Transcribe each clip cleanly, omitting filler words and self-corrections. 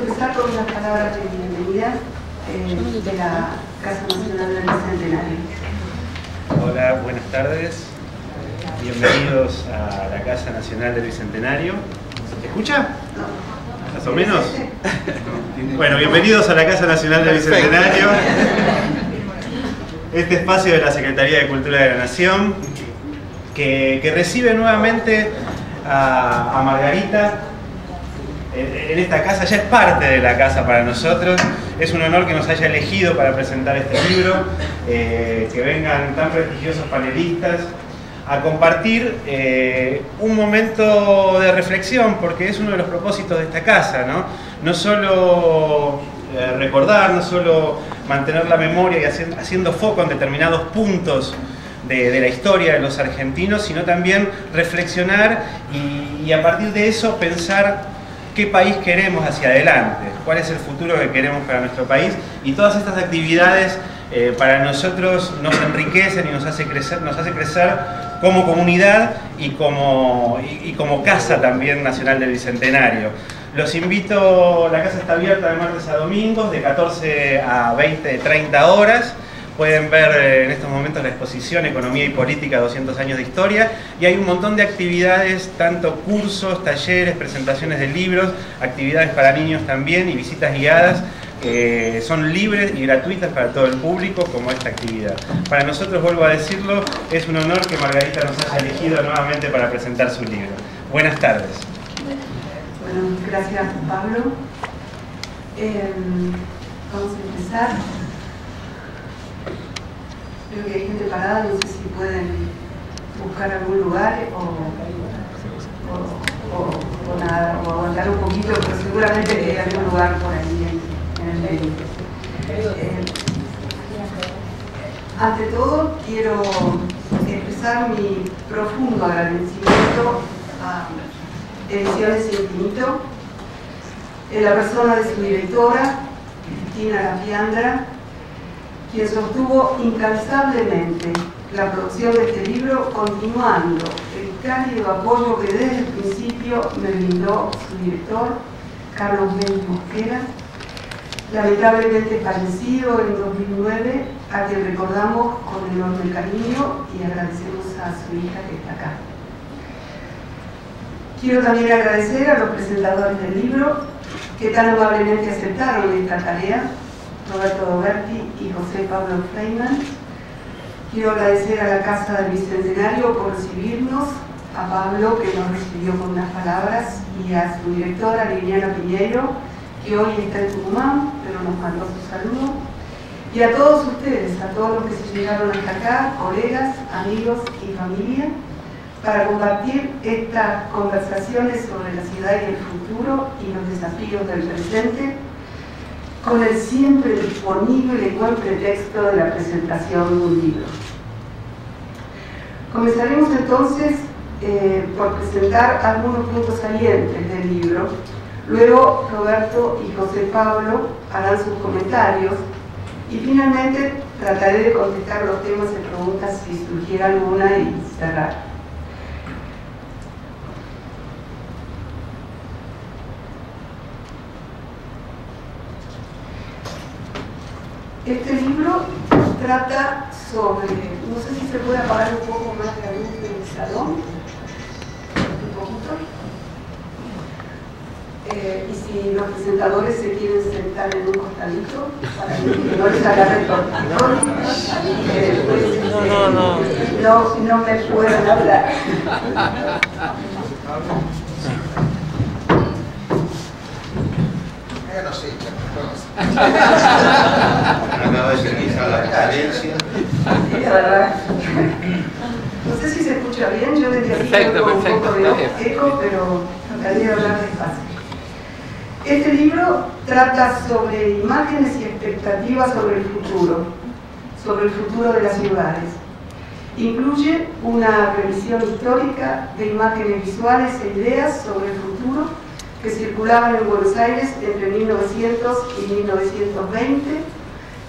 empezar con unas palabras de bienvenida de la Casa Nacional del Bicentenario. Hola, buenas tardes. Bienvenidos a la Casa Nacional del Bicentenario. ¿Se escucha? No. ¿Más o menos? Bueno, bienvenidos a la Casa Nacional del Bicentenario. Este espacio de la Secretaría de Cultura de la Nación que recibe nuevamente a Margarita en esta casa. Ya es parte de la casa para nosotros. Es un honor que nos haya elegido para presentar este libro, que vengan tan prestigiosos panelistas a compartir un momento de reflexión, porque es uno de los propósitos de esta casa, ¿no? No solo recordar, no solo mantener la memoria y haciendo foco en determinados puntos de la historia de los argentinos, sino también reflexionar y a partir de eso pensar qué país queremos hacia adelante, cuál es el futuro que queremos para nuestro país, y todas estas actividades para nosotros nos enriquecen y nos hace crecer como comunidad y como Casa también Nacional del Bicentenario. Los invito, la casa está abierta de martes a domingos, de 14 a 30 horas. Pueden ver en estos momentos la exposición Economía y Política, 200 años de historia, y hay un montón de actividades, tanto cursos, talleres, presentaciones de libros, actividades para niños también y visitas guiadas, que son libres y gratuitas para todo el público, como esta actividad. Para nosotros, vuelvo a decirlo, es un honor que Margarita nos haya elegido nuevamente para presentar su libro. Buenas tardes. Bueno, gracias Pablo. Vamos a empezar. Creo que hay gente parada, no sé si pueden buscar algún lugar o nada, o aguantar un poquito, pero seguramente que hay algún lugar por ahí en el medio. Ante todo, quiero expresar mi profundo agradecimiento a Ediciones Infinito, en la persona de su directora, Cristina Lafiandra, quien sostuvo incansablemente la producción de este libro, continuando el cálido apoyo que desde el principio me brindó su director, Carlos Méndez Mosquera, lamentablemente fallecido en 2009, a quien recordamos con enorme cariño y agradecemos a su hija que está acá. Quiero también agradecer a los presentadores del libro que tan amablemente aceptaron esta tarea, Roberto Doberti y José Pablo Freiman. Quiero agradecer a la Casa del Bicentenario por recibirnos, a Pablo, que nos recibió con unas palabras, y a su directora, Liliana Piñeiro, que hoy está en Tucumán, pero nos mandó su saludo. Y a todos ustedes, a todos los que se llegaron hasta acá, colegas, amigos y familia, para compartir estas conversaciones sobre la ciudad y el futuro y los desafíos del presente, con el siempre disponible y buen pretexto de la presentación de un libro. Comenzaremos entonces por presentar algunos puntos salientes del libro. Luego Roberto y José Pablo harán sus comentarios y finalmente trataré de contestar los temas y preguntas si surgiera alguna y cerrar. Este libro trata sobre, no sé si se puede apagar un poco más la luz del salón, un poquito, y si los presentadores se quieren sentar en un costadito para que no les agarre el tortillón y que después no me puedan hablar. No sé, acaba de servir la carencia. Sí, la verdad. No sé si se escucha bien, yo desde aquí tengo un poco de eco, pero trataré de hablar despacio. Este libro trata sobre imágenes y expectativas sobre el futuro de las ciudades. Incluye una revisión histórica de imágenes visuales e ideas sobre el futuro que circulaban en Buenos Aires entre 1900 y 1920,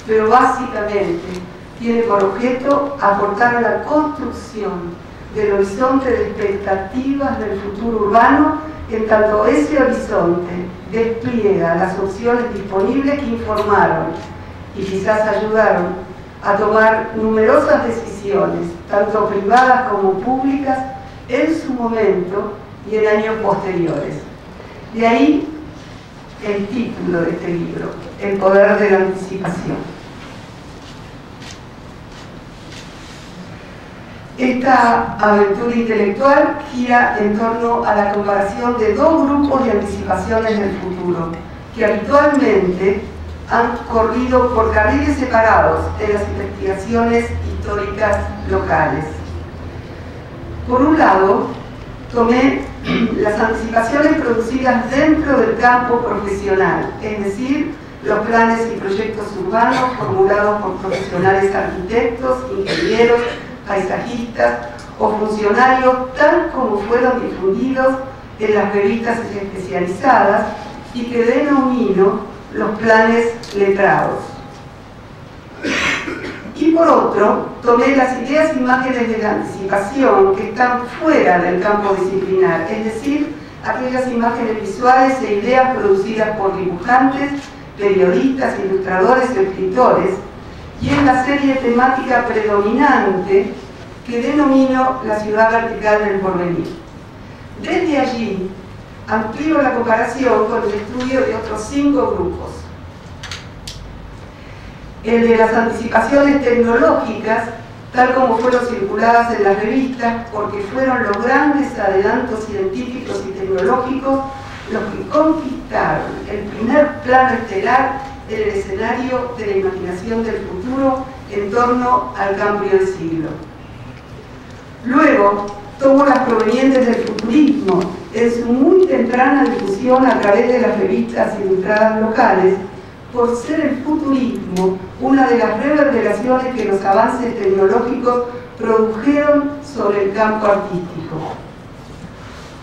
pero básicamente tiene por objeto aportar a la construcción del horizonte de expectativas del futuro urbano en tanto ese horizonte despliega las opciones disponibles que informaron y quizás ayudaron a tomar numerosas decisiones, tanto privadas como públicas, en su momento y en años posteriores. De ahí el título de este libro, El poder de la anticipación. Esta aventura intelectual gira en torno a la comparación de dos grupos de anticipaciones del futuro, que habitualmente han corrido por carriles separados en las investigaciones históricas locales. Por un lado, tomé las anticipaciones producidas dentro del campo profesional, es decir, los planes y proyectos urbanos formulados por profesionales arquitectos, ingenieros, paisajistas o funcionarios, tal como fueron difundidos en las revistas especializadas y que denomino los planes letrados. Y por otro, tomé las ideas e imágenes de la anticipación que están fuera del campo disciplinar, es decir, aquellas imágenes visuales e ideas producidas por dibujantes, periodistas, ilustradores y escritores, y en la serie temática predominante que denomino la ciudad vertical del porvenir. Desde allí, amplío la comparación con el estudio de otros 5 grupos. El de las anticipaciones tecnológicas, tal como fueron circuladas en las revistas, porque fueron los grandes adelantos científicos y tecnológicos los que conquistaron el primer plano estelar en el escenario de la imaginación del futuro en torno al cambio de siglo. Luego, tomo las provenientes del futurismo en su muy temprana difusión a través de las revistas ilustradas locales, por ser el futurismo una de las reverberaciones que los avances tecnológicos produjeron sobre el campo artístico.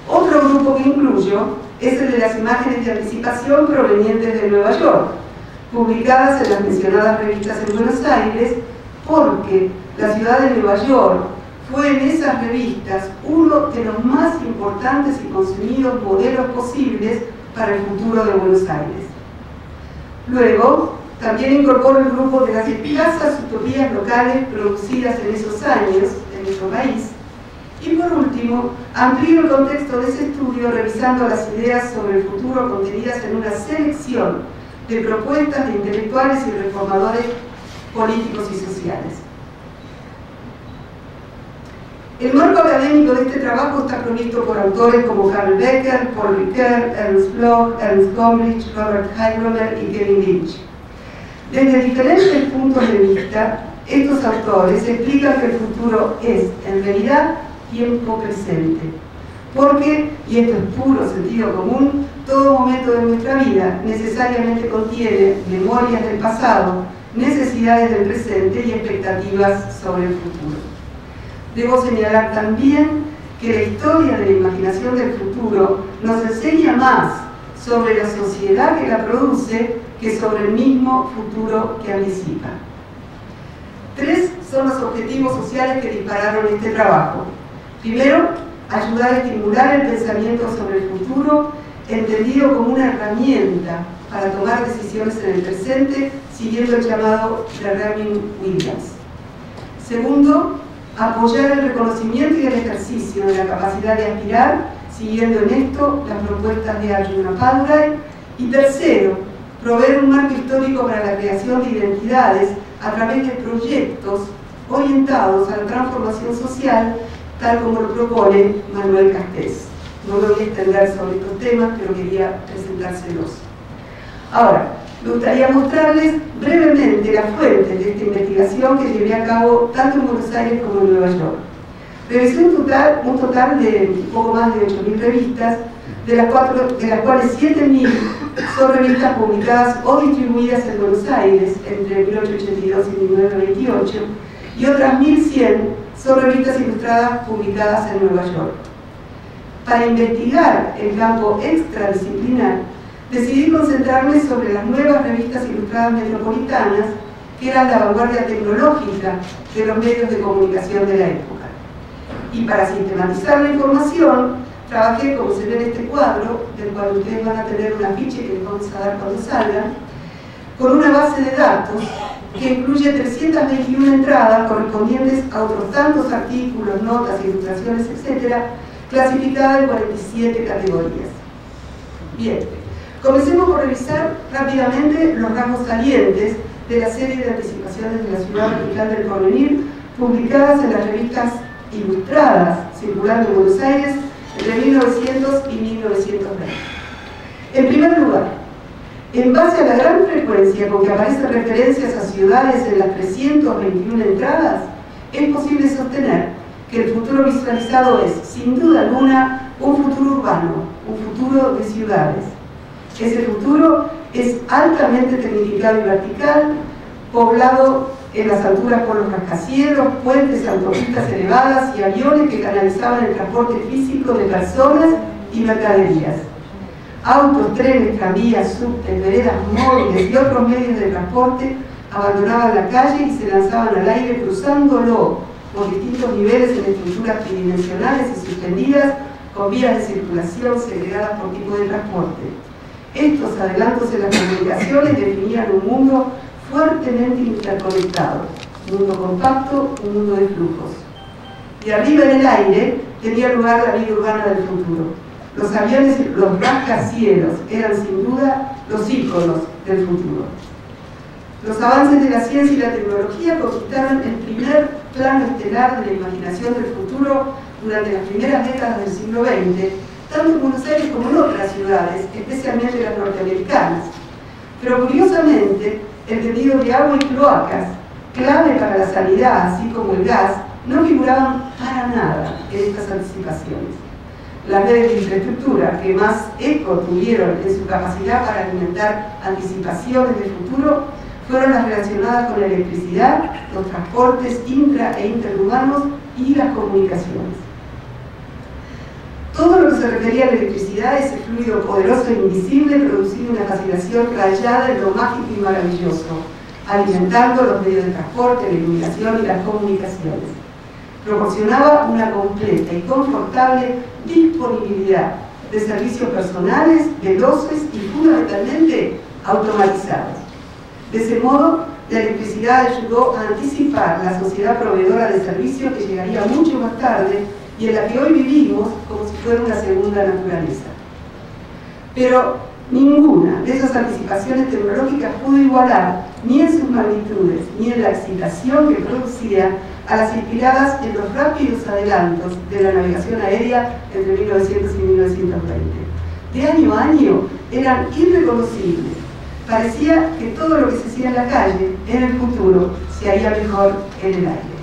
Otro grupo que incluyo es el de las imágenes de anticipación provenientes de Nueva York, publicadas en las mencionadas revistas en Buenos Aires, porque la ciudad de Nueva York fue en esas revistas uno de los más importantes y consumidos modelos posibles para el futuro de Buenos Aires. Luego, también incorporo el grupo de las escasas utopías locales producidas en esos años, en nuestro país. Y por último, amplío el contexto de ese estudio revisando las ideas sobre el futuro contenidas en una selección de propuestas de intelectuales y reformadores políticos y sociales. El marco académico de este trabajo está provisto por autores como Carl Becker, Paul Ricoeur, Ernst Bloch, Ernst Gombrich, Robert Heilbroner y Kevin Lynch. Desde diferentes puntos de vista, estos autores explican que el futuro es, en realidad, tiempo presente. Porque, y esto es puro sentido común, todo momento de nuestra vida necesariamente contiene memorias del pasado, necesidades del presente y expectativas sobre el futuro. Debo señalar también que la historia de la imaginación del futuro nos enseña más sobre la sociedad que la produce que sobre el mismo futuro que anticipa. 3 son los objetivos sociales que dispararon este trabajo. Primero, ayudar a estimular el pensamiento sobre el futuro, entendido como una herramienta para tomar decisiones en el presente, siguiendo el llamado de Robin Williams. Segundo, apoyar el reconocimiento y el ejercicio de la capacidad de aspirar, siguiendo en esto las propuestas de Arjuna Padurai. Y tercero, proveer un marco histórico para la creación de identidades a través de proyectos orientados a la transformación social, tal como lo propone Manuel Castells. No me voy a extender sobre estos temas, pero quería presentárselos. Ahora, me gustaría mostrarles brevemente las fuentes de esta investigación que llevé a cabo tanto en Buenos Aires como en Nueva York. Revisé un total de un poco más de 8.000 revistas, de las cuales 7.000 son revistas publicadas o distribuidas en Buenos Aires entre 1882 y 1928, y otras 1.100 son revistas ilustradas publicadas en Nueva York. Para investigar el campo extradisciplinar, decidí concentrarme sobre las nuevas revistas ilustradas metropolitanas, que eran la vanguardia tecnológica de los medios de comunicación de la época. Y para sistematizar la información, trabajé, como se ve en este cuadro, del cual ustedes van a tener un afiche que les vamos a dar cuando salgan, con una base de datos que incluye 321 entradas correspondientes a otros tantos artículos, notas, ilustraciones, etc., clasificadas en 47 categorías. Bien, comencemos por revisar rápidamente los rasgos salientes de la serie de anticipaciones de la Ciudad Vertical del Porvenir, publicadas en las revistas ilustradas circulando en Buenos Aires entre 1900 y 1920. En primer lugar, en base a la gran frecuencia con que aparecen referencias a ciudades en las 321 entradas, es posible sostener que el futuro visualizado es, sin duda alguna, un futuro urbano, un futuro de ciudades. Ese futuro es altamente tecnificado y vertical, poblado en las alturas por los rascacielos, puentes, autopistas elevadas y aviones que canalizaban el transporte físico de personas y mercaderías. Autos, trenes, tranvías, subtes, veredas móviles y otros medios de transporte abandonaban la calle y se lanzaban al aire cruzándolo por distintos niveles en estructuras tridimensionales y suspendidas con vías de circulación segregadas por tipo de transporte. Estos adelantos en las comunicaciones definían un mundo fuertemente interconectado, un mundo compacto, un mundo de flujos. Y arriba en el aire tenía lugar la vida urbana del futuro. Los aviones, los rascacielos, eran sin duda los íconos del futuro. Los avances de la ciencia y la tecnología conquistaron el primer plano estelar de la imaginación del futuro durante las primeras décadas del siglo XX, tanto en Buenos Aires como en otras ciudades, especialmente las norteamericanas. Pero curiosamente, el tendido de agua y cloacas, clave para la sanidad, así como el gas, no figuraban para nada en estas anticipaciones. Las redes de infraestructura que más eco tuvieron en su capacidad para alimentar anticipaciones del futuro fueron las relacionadas con la electricidad, los transportes intra e interurbanos y las comunicaciones. Todo lo que se refería a la electricidad, ese fluido poderoso e invisible, producía una fascinación rayada en lo mágico y maravilloso, alimentando los medios de transporte, la iluminación y las comunicaciones. Proporcionaba una completa y confortable disponibilidad de servicios personales, veloces y fundamentalmente automatizados. De ese modo, la electricidad ayudó a anticipar la sociedad proveedora de servicios que llegaría mucho más tarde y en la que hoy vivimos como si fuera una segunda naturaleza. Pero ninguna de esas anticipaciones tecnológicas pudo igualar, ni en sus magnitudes, ni en la excitación que producía, a las inspiradas en los rápidos adelantos de la navegación aérea entre 1900 y 1920. De año a año eran irreconocibles. Parecía que todo lo que se hacía en la calle, en el futuro, se haría mejor en el aire.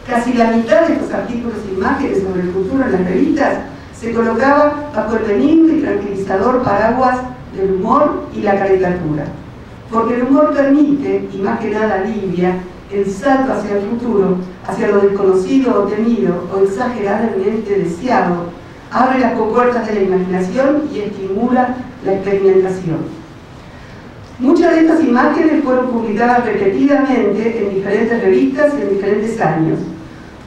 Casi la mitad de estos artículos e imágenes sobre el futuro en las revistas se colocaba bajo el benigno y tranquilizador paraguas del humor y la caricatura. Porque el humor permite, y más que nada alivia, el salto hacia el futuro, hacia lo desconocido o temido o exageradamente deseado, abre las compuertas de la imaginación y estimula la experimentación. Muchas de estas imágenes fueron publicadas repetidamente en diferentes revistas y en diferentes años.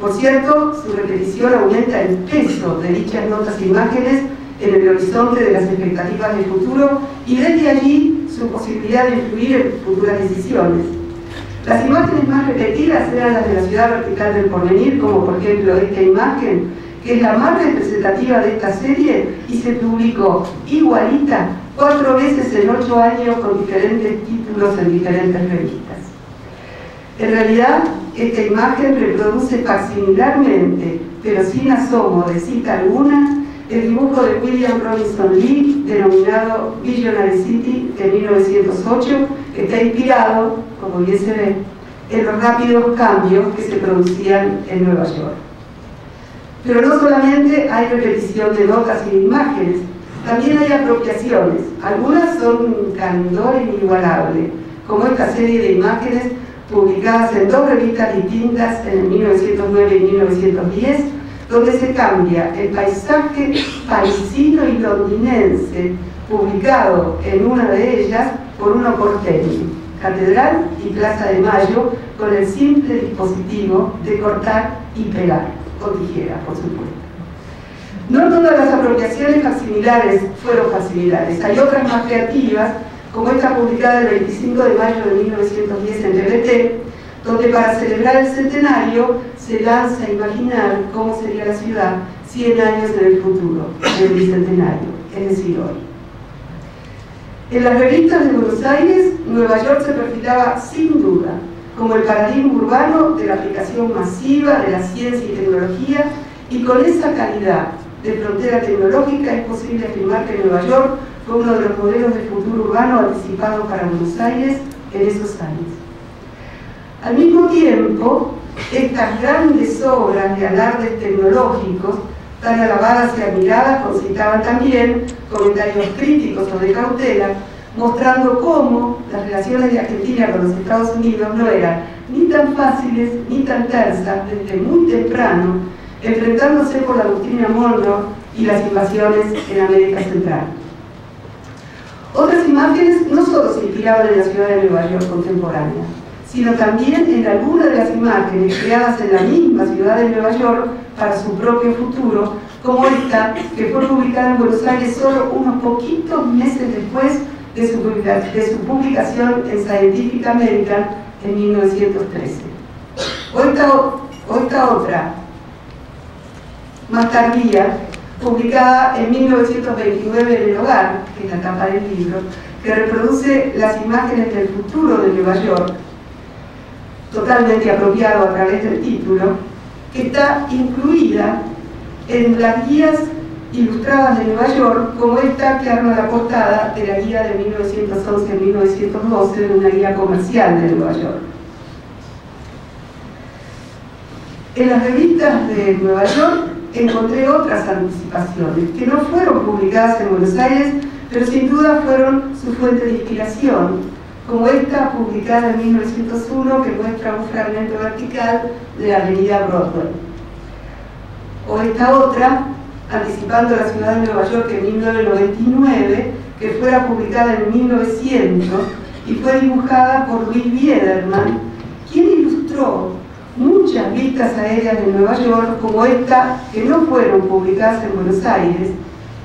Por cierto, su repetición aumenta el peso de dichas notas e imágenes en el horizonte de las expectativas del futuro y desde allí su posibilidad de influir en futuras decisiones. Las imágenes más repetidas eran las de la Ciudad Vertical del Porvenir, como por ejemplo esta imagen, que es la más representativa de esta serie y se publicó igualita 4 veces en 8 años con diferentes títulos en diferentes revistas. En realidad, esta imagen reproduce facsimilarmente, pero sin asomo de cita alguna, el dibujo de William Robinson Lee, denominado Visionary City, de 1908, que está inspirado, como bien se ve, en los rápidos cambios que se producían en Nueva York. Pero no solamente hay repetición de notas y de imágenes, también hay apropiaciones. Algunas son un candor inigualable, como esta serie de imágenes publicadas en 2 revistas distintas en el 1909 y 1910, donde se cambia el paisaje parisino y londinense, publicado en una de ellas, por uno porteño, Catedral y Plaza de Mayo, con el simple dispositivo de cortar y pegar, con tijera, por supuesto. No todas las apropiaciones facsimilares fueron facsimilares. Hay otras más creativas, como esta publicada el 25 de mayo de 1910 en TVT, donde para celebrar el centenario se lanza a imaginar cómo sería la ciudad 100 años en el futuro, del bicentenario, es decir, hoy. En las revistas de Buenos Aires, Nueva York se perfilaba sin duda como el paradigma urbano de la aplicación masiva de la ciencia y tecnología, y con esa calidad de frontera tecnológica es posible afirmar que Nueva York fue uno de los modelos de futuro urbano anticipados para Buenos Aires en esos años. Al mismo tiempo, estas grandes obras de alardes tecnológicos, tan alabadas y admiradas, concitaban también comentarios críticos o de cautela, mostrando cómo las relaciones de Argentina con los Estados Unidos no eran ni tan fáciles ni tan tersas desde muy temprano, enfrentándose por la doctrina Monroe y las invasiones en América Central. Otras imágenes no solo se inspiraban en la ciudad de Nueva York contemporánea, sino también en algunas de las imágenes creadas en la misma ciudad de Nueva York para su propio futuro, como esta, que fue publicada en Buenos Aires solo unos poquitos meses después de su publicación en Scientific American en 1913. O esta otra, más tardía, publicada en 1929 en El Hogar, que es la tapa del libro, que reproduce las imágenes del futuro de Nueva York, totalmente apropiado a través del título, que está incluida en las guías ilustradas de Nueva York, como esta que arma la portada de la guía de 1911-1912, de una guía comercial de Nueva York. En las revistas de Nueva York encontré otras anticipaciones que no fueron publicadas en Buenos Aires, pero sin duda fueron su fuente de inspiración, como esta publicada en 1901, que muestra un fragmento vertical de la avenida Broadway. O esta otra, anticipando la ciudad de Nueva York en 1999, que fuera publicada en 1900 y fue dibujada por Louis Biederman, quien ilustró muchas vistas aéreas de Nueva York, como esta, que no fueron publicadas en Buenos Aires,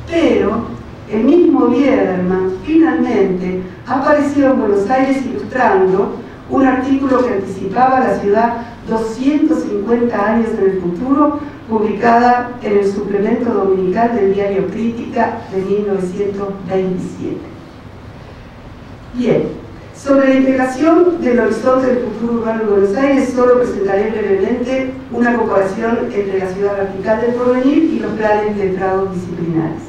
pero el mismo Biederman finalmente apareció en Buenos Aires ilustrando un artículo que anticipaba la ciudad 250 años en el futuro, publicada en el suplemento dominical del diario Crítica de 1927. Bien, sobre la integración del horizonte del futuro urbano en Buenos Aires, solo presentaré brevemente una comparación entre la ciudad vertical del porvenir y los planes letrados disciplinares.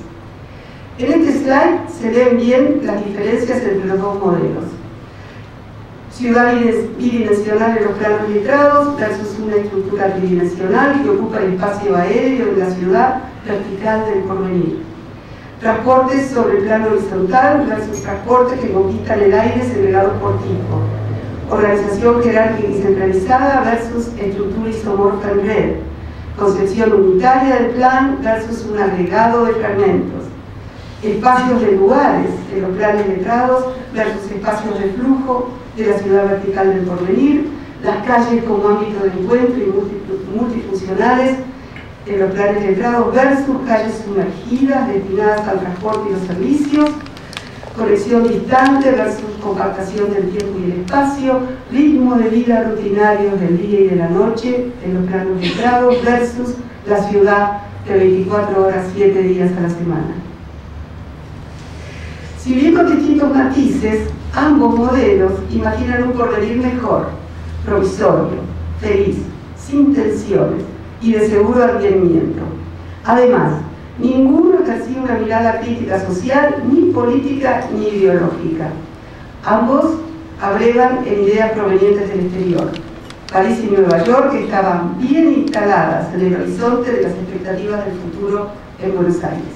En este slide se ven bien las diferencias entre los dos modelos. Ciudad bidimensional en los planos letrados versus una estructura tridimensional que ocupa el espacio aéreo de la ciudad vertical del porvenir. Transportes sobre el plano horizontal versus transportes que conquistan el aire segregados por tipo. Organización jerárquica y centralizada versus estructura isomorfa en red. Concepción unitaria del plan versus un agregado de fragmentos. Espacios de lugares de los planes letrados versus espacios de flujo de la ciudad vertical del porvenir, las calles como ámbito de encuentro y multifuncionales en los planes letrados versus calles sumergidas destinadas al transporte y los servicios, conexión distante versus compactación del tiempo y el espacio, ritmo de vida rutinarios del día y de la noche en los planos letrados versus la ciudad de 24 horas, 7 días a la semana. Si bien con distintos matices, ambos modelos imaginan un porvenir mejor, provisorio, feliz, sin tensiones y de seguro advenimiento. Además, ninguno ejercía una mirada crítica social, ni política, ni ideológica. Ambos abrevan en ideas provenientes del exterior. París y Nueva York estaban bien instaladas en el horizonte de las expectativas del futuro en Buenos Aires.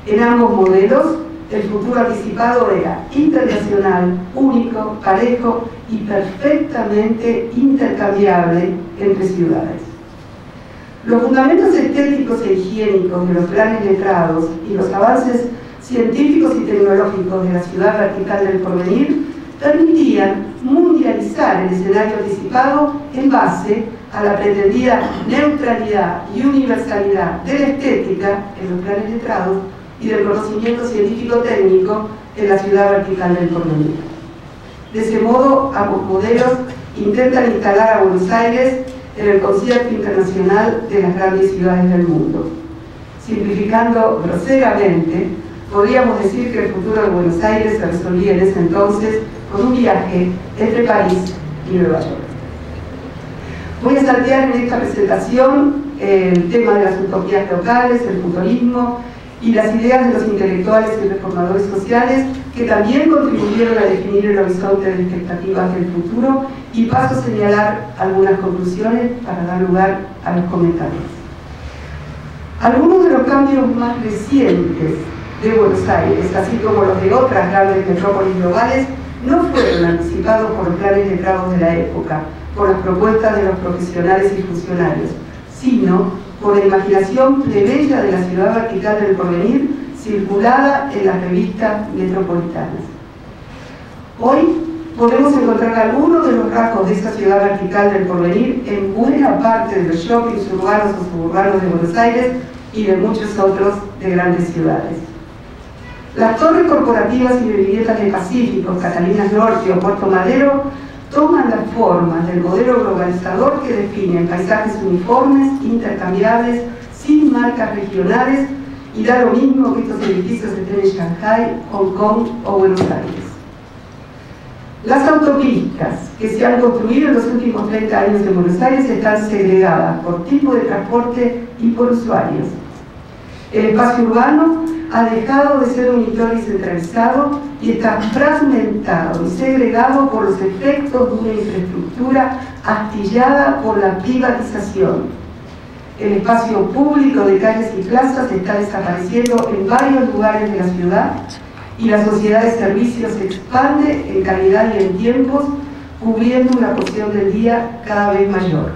En ambos modelos, el futuro anticipado era internacional, único, parejo y perfectamente intercambiable entre ciudades. Los fundamentos estéticos e higiénicos de los planes letrados y los avances científicos y tecnológicos de la ciudad vertical del porvenir permitían mundializar el escenario anticipado en base a la pretendida neutralidad y universalidad de la estética en los planes letrados y del conocimiento científico-técnico en la ciudad vertical del porvenir. De ese modo, ambos modelos intentan instalar a Buenos Aires en el concierto internacional de las grandes ciudades del mundo. Simplificando groseramente, podríamos decir que el futuro de Buenos Aires se resolvía en ese entonces con un viaje entre París y Nueva York. Voy a saltear en esta presentación el tema de las utopías locales, el futurismo y las ideas de los intelectuales y reformadores sociales que también contribuyeron a definir el horizonte de expectativas del futuro, y paso a señalar algunas conclusiones para dar lugar a los comentarios. Algunos de los cambios más recientes de Buenos Aires, así como los de otras grandes metrópolis globales, no fueron anticipados por los planes letrados de la época, por las propuestas de los profesionales y funcionarios, sino por la imaginación plebeya de la ciudad vertical del porvenir circulada en las revistas metropolitanas. Hoy podemos encontrar algunos de los rasgos de esa ciudad vertical del porvenir en buena parte de los shoppings urbanos o suburbanos de Buenos Aires y de muchos otros de grandes ciudades. Las torres corporativas y viviendas de Pacífico, Catalinas Norte o Puerto Madero toman las formas del modelo globalizador que define paisajes uniformes, intercambiables, sin marcas regionales, y da lo mismo que estos edificios estén en Shanghái, Hong Kong o Buenos Aires. Las autopistas que se han construido en los últimos 30 años en Buenos Aires están segregadas por tipo de transporte y por usuarios. El espacio urbano ha dejado de ser unitario y centralizado y está fragmentado y segregado por los efectos de una infraestructura astillada por la privatización. El espacio público de calles y plazas está desapareciendo en varios lugares de la ciudad y la sociedad de servicios se expande en calidad y en tiempos, cubriendo una porción del día cada vez mayor.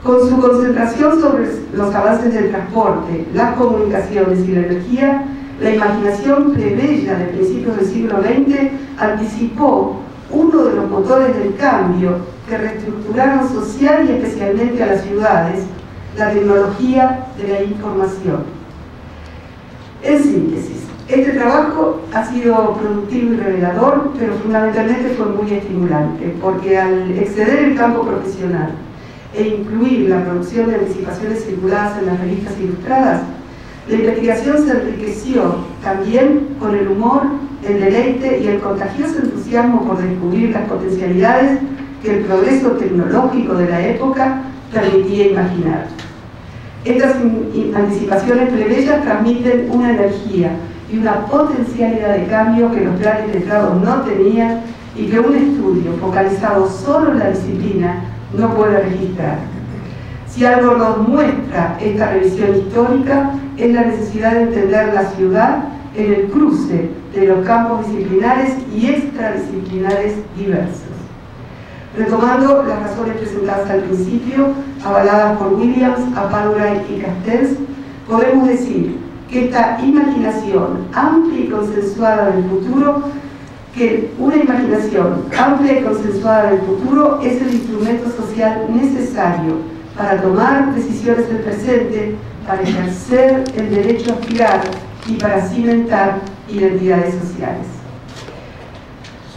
Con su concentración sobre los avances del transporte, las comunicaciones y la energía, la imaginación plebeya de principios del siglo XX anticipó uno de los motores del cambio que reestructuraron social y especialmente a las ciudades, la tecnología de la información. En síntesis, este trabajo ha sido productivo y revelador, pero fundamentalmente fue muy estimulante, porque al exceder el campo profesional e incluir la producción de anticipaciones circuladas en las revistas ilustradas, la investigación se enriqueció también con el humor, el deleite y el contagioso entusiasmo por descubrir las potencialidades que el progreso tecnológico de la época permitía imaginar. Estas anticipaciones plebeyas transmiten una energía y una potencialidad de cambio que los planes letrados no tenían y que un estudio focalizado solo en la disciplina no puede registrar. Si algo nos muestra esta revisión histórica es la necesidad de entender la ciudad en el cruce de los campos disciplinares y extradisciplinares diversos. Retomando las razones presentadas al principio, avaladas por Williams, Apalbray y Castells, podemos decir que esta imaginación amplia y consensuada del futuro, que una imaginación amplia y consensuada del futuro es el instrumento social necesario para tomar decisiones del presente, para ejercer el derecho a aspirar y para cimentar identidades sociales.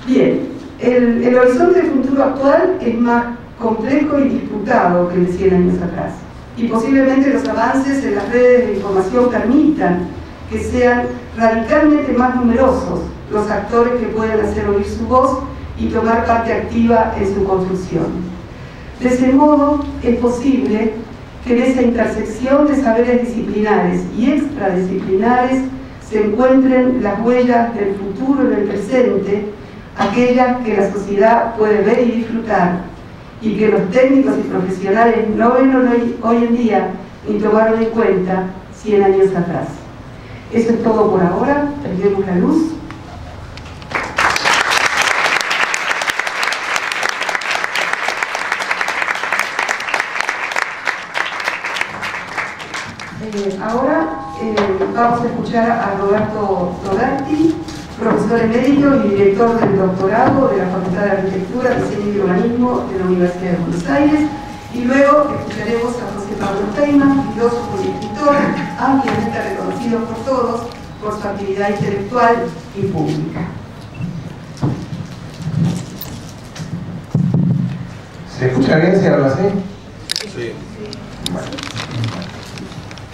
Bien, el horizonte del futuro actual es más complejo y disputado que el de 100 años atrás, y posiblemente los avances en las redes de información permitan que sean radicalmente más numerosos los actores que pueden hacer oír su voz y tomar parte activa en su construcción. De ese modo, es posible que en esa intersección de saberes disciplinares y extradisciplinares se encuentren las huellas del futuro en el presente, aquellas que la sociedad puede ver y disfrutar, y que los técnicos y profesionales no ven hoy en día ni tomaron en cuenta 100 años atrás. Eso es todo por ahora. Prendemos la luz. Ahora vamos a escuchar a Roberto Roberti, profesor emérito y director del doctorado de la Facultad de Arquitectura, Diseño y Urbanismo de la Universidad de Buenos Aires, Y luego escucharemos a José Pablo Feynman, filósofo y escritor, ampliamente reconocido por todos por su actividad intelectual y pública. ¿Se escucha bien si hablo así? Sí. Bueno.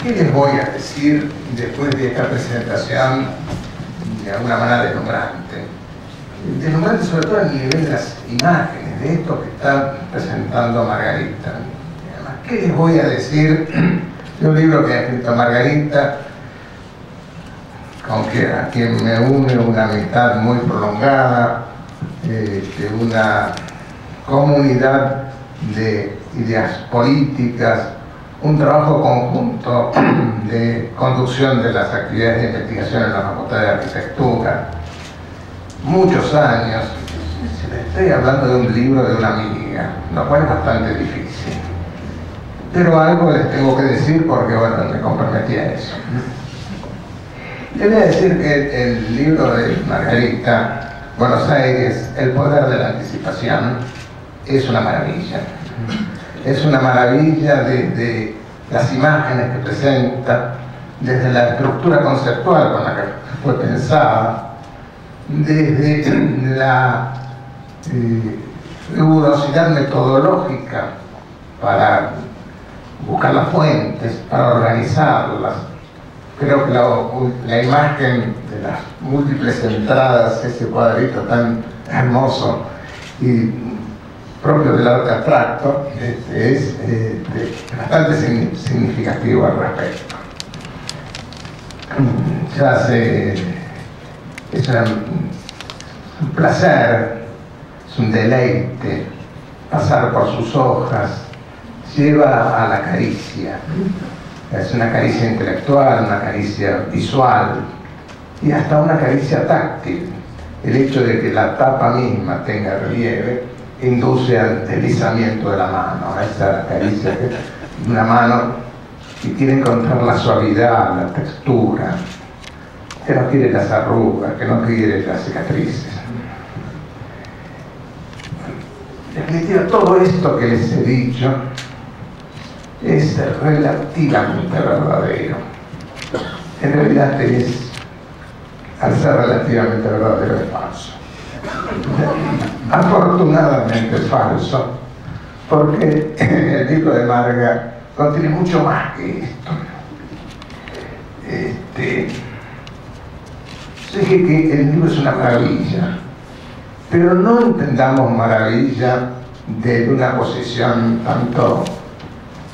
¿Qué les voy a decir después de esta presentación de alguna manera deslumbrante? Deslumbrante sobre todo al nivel de las imágenes de esto que está presentando Margarita. Además, ¿qué les voy a decir de un libro que ha escrito Margarita, a quien me une una amistad muy prolongada, de una comunidad de ideas políticas, un trabajo conjunto de conducción de las actividades de investigación en la Facultad de Arquitectura, muchos años? Estoy hablando de un libro de una amiga, lo cual es bastante difícil, pero algo les tengo que decir porque, bueno, me comprometí a eso. Les voy a decir que el libro de Margarita, Buenos Aires, el poder de la anticipación, es una maravilla. Es una maravilla de las imágenes que presenta, desde la estructura conceptual con la que fue pensada, desde la rigurosidad metodológica para buscar las fuentes, para organizarlas. Creo que la imagen de las múltiples entradas, ese cuadrito tan hermoso y propio del arte abstracto, es bastante significativo al respecto. Es un placer, es un deleite pasar por sus hojas, lleva a la caricia. Es una caricia intelectual, una caricia visual y hasta una caricia táctil. El hecho de que la tapa misma tenga relieve induce al deslizamiento de la mano, a esa caricia de una mano que quiere encontrar la suavidad, la textura, que no quiere las arrugas, que no quiere las cicatrices. En definitiva, todo esto que les he dicho es relativamente verdadero. En realidad al ser relativamente verdadero, es falso. Afortunadamente es falso, porque el libro de Marga contiene mucho más que esto. Yo dije que el libro es una maravilla, pero no entendamos maravilla desde una posición tanto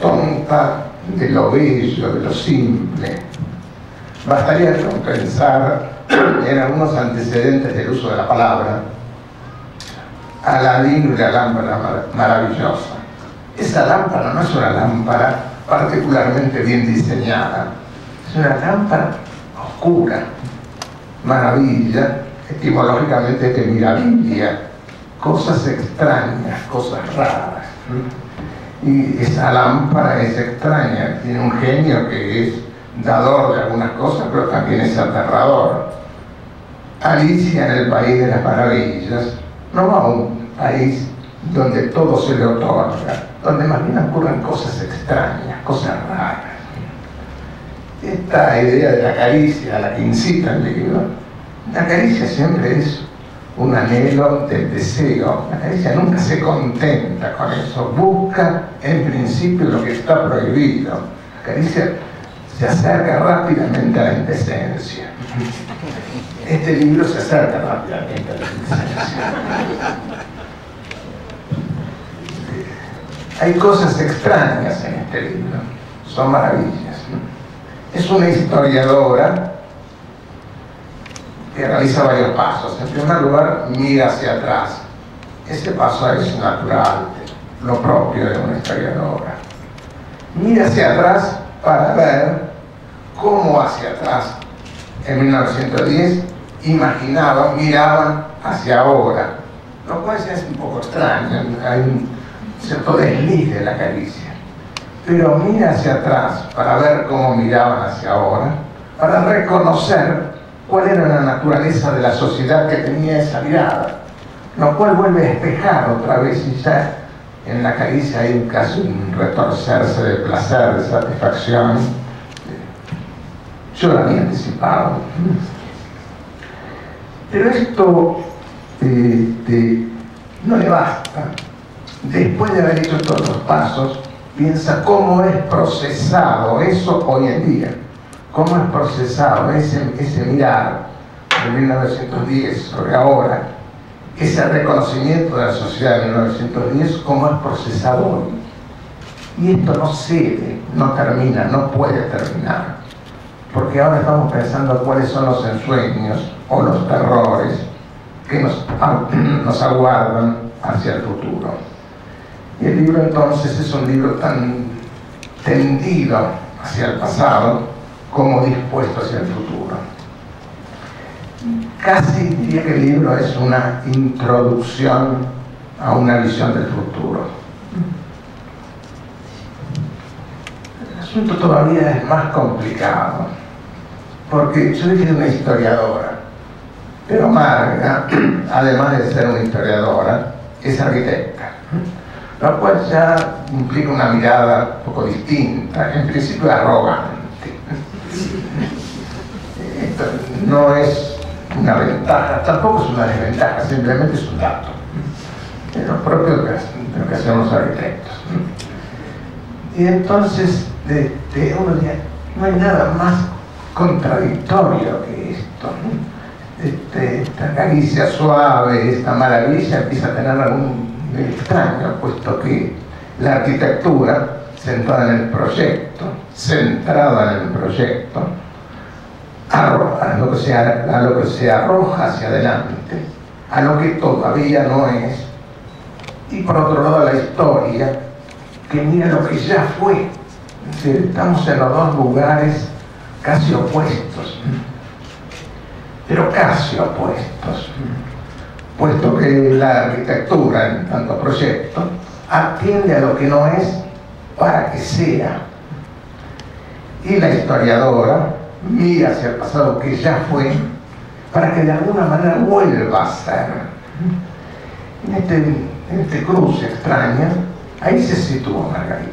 tonta de lo bello, de lo simple. Bastaría con pensar en algunos antecedentes del uso de la palabra. Aladín y la lámpara maravillosa. Esa lámpara no es una lámpara particularmente bien diseñada, es una lámpara oscura. Maravilla, etimológicamente de miravilla, cosas extrañas, cosas raras. Y esa lámpara es extraña, tiene un genio que es dador de algunas cosas, pero también es aterrador. Alicia en el País de las Maravillas no va a un país donde todo se le otorga, donde más bien ocurren cosas extrañas, cosas raras. Esta idea de la caricia a la que incita el libro, la caricia siempre es un anhelo del deseo. La caricia nunca se contenta con eso, busca en principio lo que está prohibido. La caricia se acerca rápidamente a la indecencia. Este libro se acerca rápidamente a la indecencia. Hay cosas extrañas en este libro, son maravillas. Es una historiadora que realiza varios pasos. En primer lugar, mira hacia atrás. Ese paso es natural, lo propio de una historiadora. Mira hacia atrás para ver cómo hacia atrás, en 1910, miraban hacia ahora, lo cual es un poco extraño, hay un cierto desliz de la caricia. Pero mira hacia atrás para ver cómo miraban hacia ahora, para reconocer cuál era la naturaleza de la sociedad que tenía esa mirada, lo cual vuelve a espejar otra vez y ya en la caricia hay casi un retorcerse de placer, de satisfacción. Yo lo había anticipado. Pero esto no le basta. Después de haber hecho todos los pasos, piensa cómo es procesado eso hoy en día. Cómo es procesado ese mirar de 1910 sobre ahora, ese reconocimiento de la sociedad de 1910, cómo es procesado hoy. Y esto no cede, no termina, no puede terminar. Porque ahora estamos pensando cuáles son los ensueños o los terrores que nos aguardan hacia el futuro. Y el libro entonces es un libro tan tendido hacia el pasado como dispuesto hacia el futuro. Casi diría que el libro es una introducción a una visión del futuro. El asunto todavía es más complicado, porque yo dije una historiadora, pero Marga, además de ser una historiadora, es arquitecta, lo cual ya implica una mirada un poco distinta, en principio arrogante. Esto no es una ventaja, tampoco es una desventaja, simplemente es un dato. Es lo propio de lo que hacemos los arquitectos. Y entonces uno diría, no hay nada más contradictorio que esto. Esta caricia suave, esta maravilla empieza a tener algún extraño, puesto que la arquitectura centrada en el proyecto, centrada en el proyecto, a lo que se arroja hacia adelante, a lo que todavía no es, y por otro lado la historia, que mira lo que ya fue. Es decir, estamos en los dos lugares casi opuestos, pero casi opuestos, puesto que la arquitectura, en tanto proyecto, atiende a lo que no es para que sea, y la historiadora mira hacia el pasado que ya fue para que de alguna manera vuelva a ser. En este cruce extraño, ahí se situó Margarita.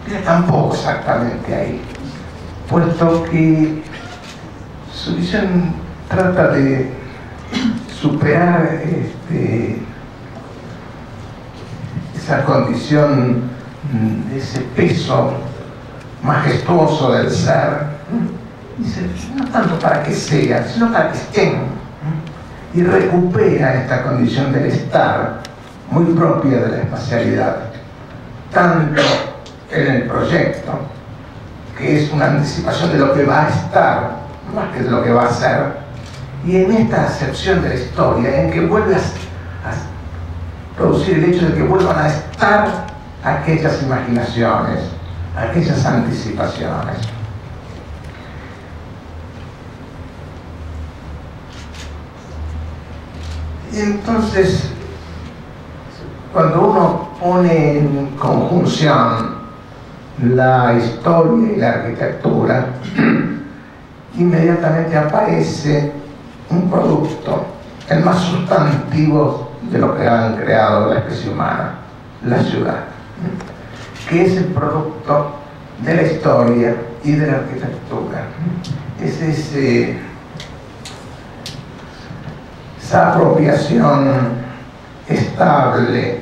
Pero tampoco exactamente ahí, puesto que su visión trata de superar esa condición, ese peso majestuoso del ser. Dice, no tanto para que sea, sino para que estén. Y recupera esta condición del estar, muy propia de la espacialidad, tanto en el proyecto, que es una anticipación de lo que va a estar, más que de lo que va a ser, y en esta acepción de la historia, en que vuelve a producir el hecho de que vuelvan a estar aquellas imaginaciones, aquellas anticipaciones. Y entonces, cuando uno pone en conjunción la historia y la arquitectura, inmediatamente aparece un producto, el más sustantivo de lo que han creado la especie humana, la ciudad, que es el producto de la historia y de la arquitectura. Es esa apropiación estable,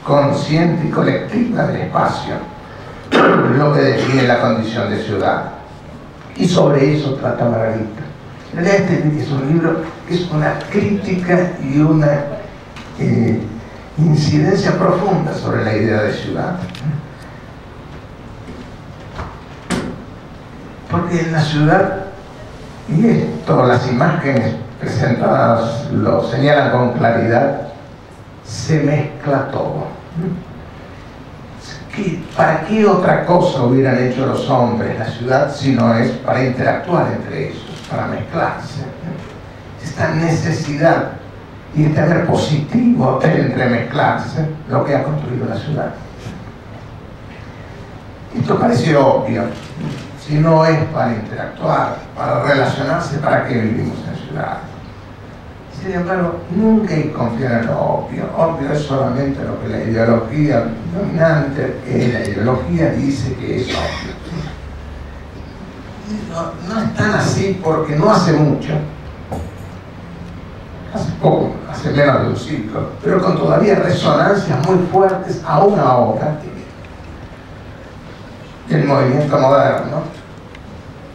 consciente y colectiva del espacio, lo que define la condición de ciudad. Y sobre eso trata Margarita. En realidad este es un libro que es una crítica y una incidencia profunda sobre la idea de ciudad. Porque en la ciudad, y esto las imágenes presentadas lo señalan con claridad, se mezcla todo. ¿Para qué otra cosa hubieran hecho los hombres la ciudad si no es para interactuar entre ellos, para mezclarse? Esta necesidad y este haber positivo de entremezclarse, lo que ha construido la ciudad. Esto parece obvio. Si no es para interactuar, para relacionarse, ¿para qué vivimos en ciudad? Sin embargo, nunca hay que confiar en lo obvio. Obvio es solamente lo que la ideología dominante, que la ideología dice que es obvio. No es tan así porque no hace mucho, hace poco, hace menos de un siglo, pero con todavía resonancias muy fuertes aún ahora, el movimiento moderno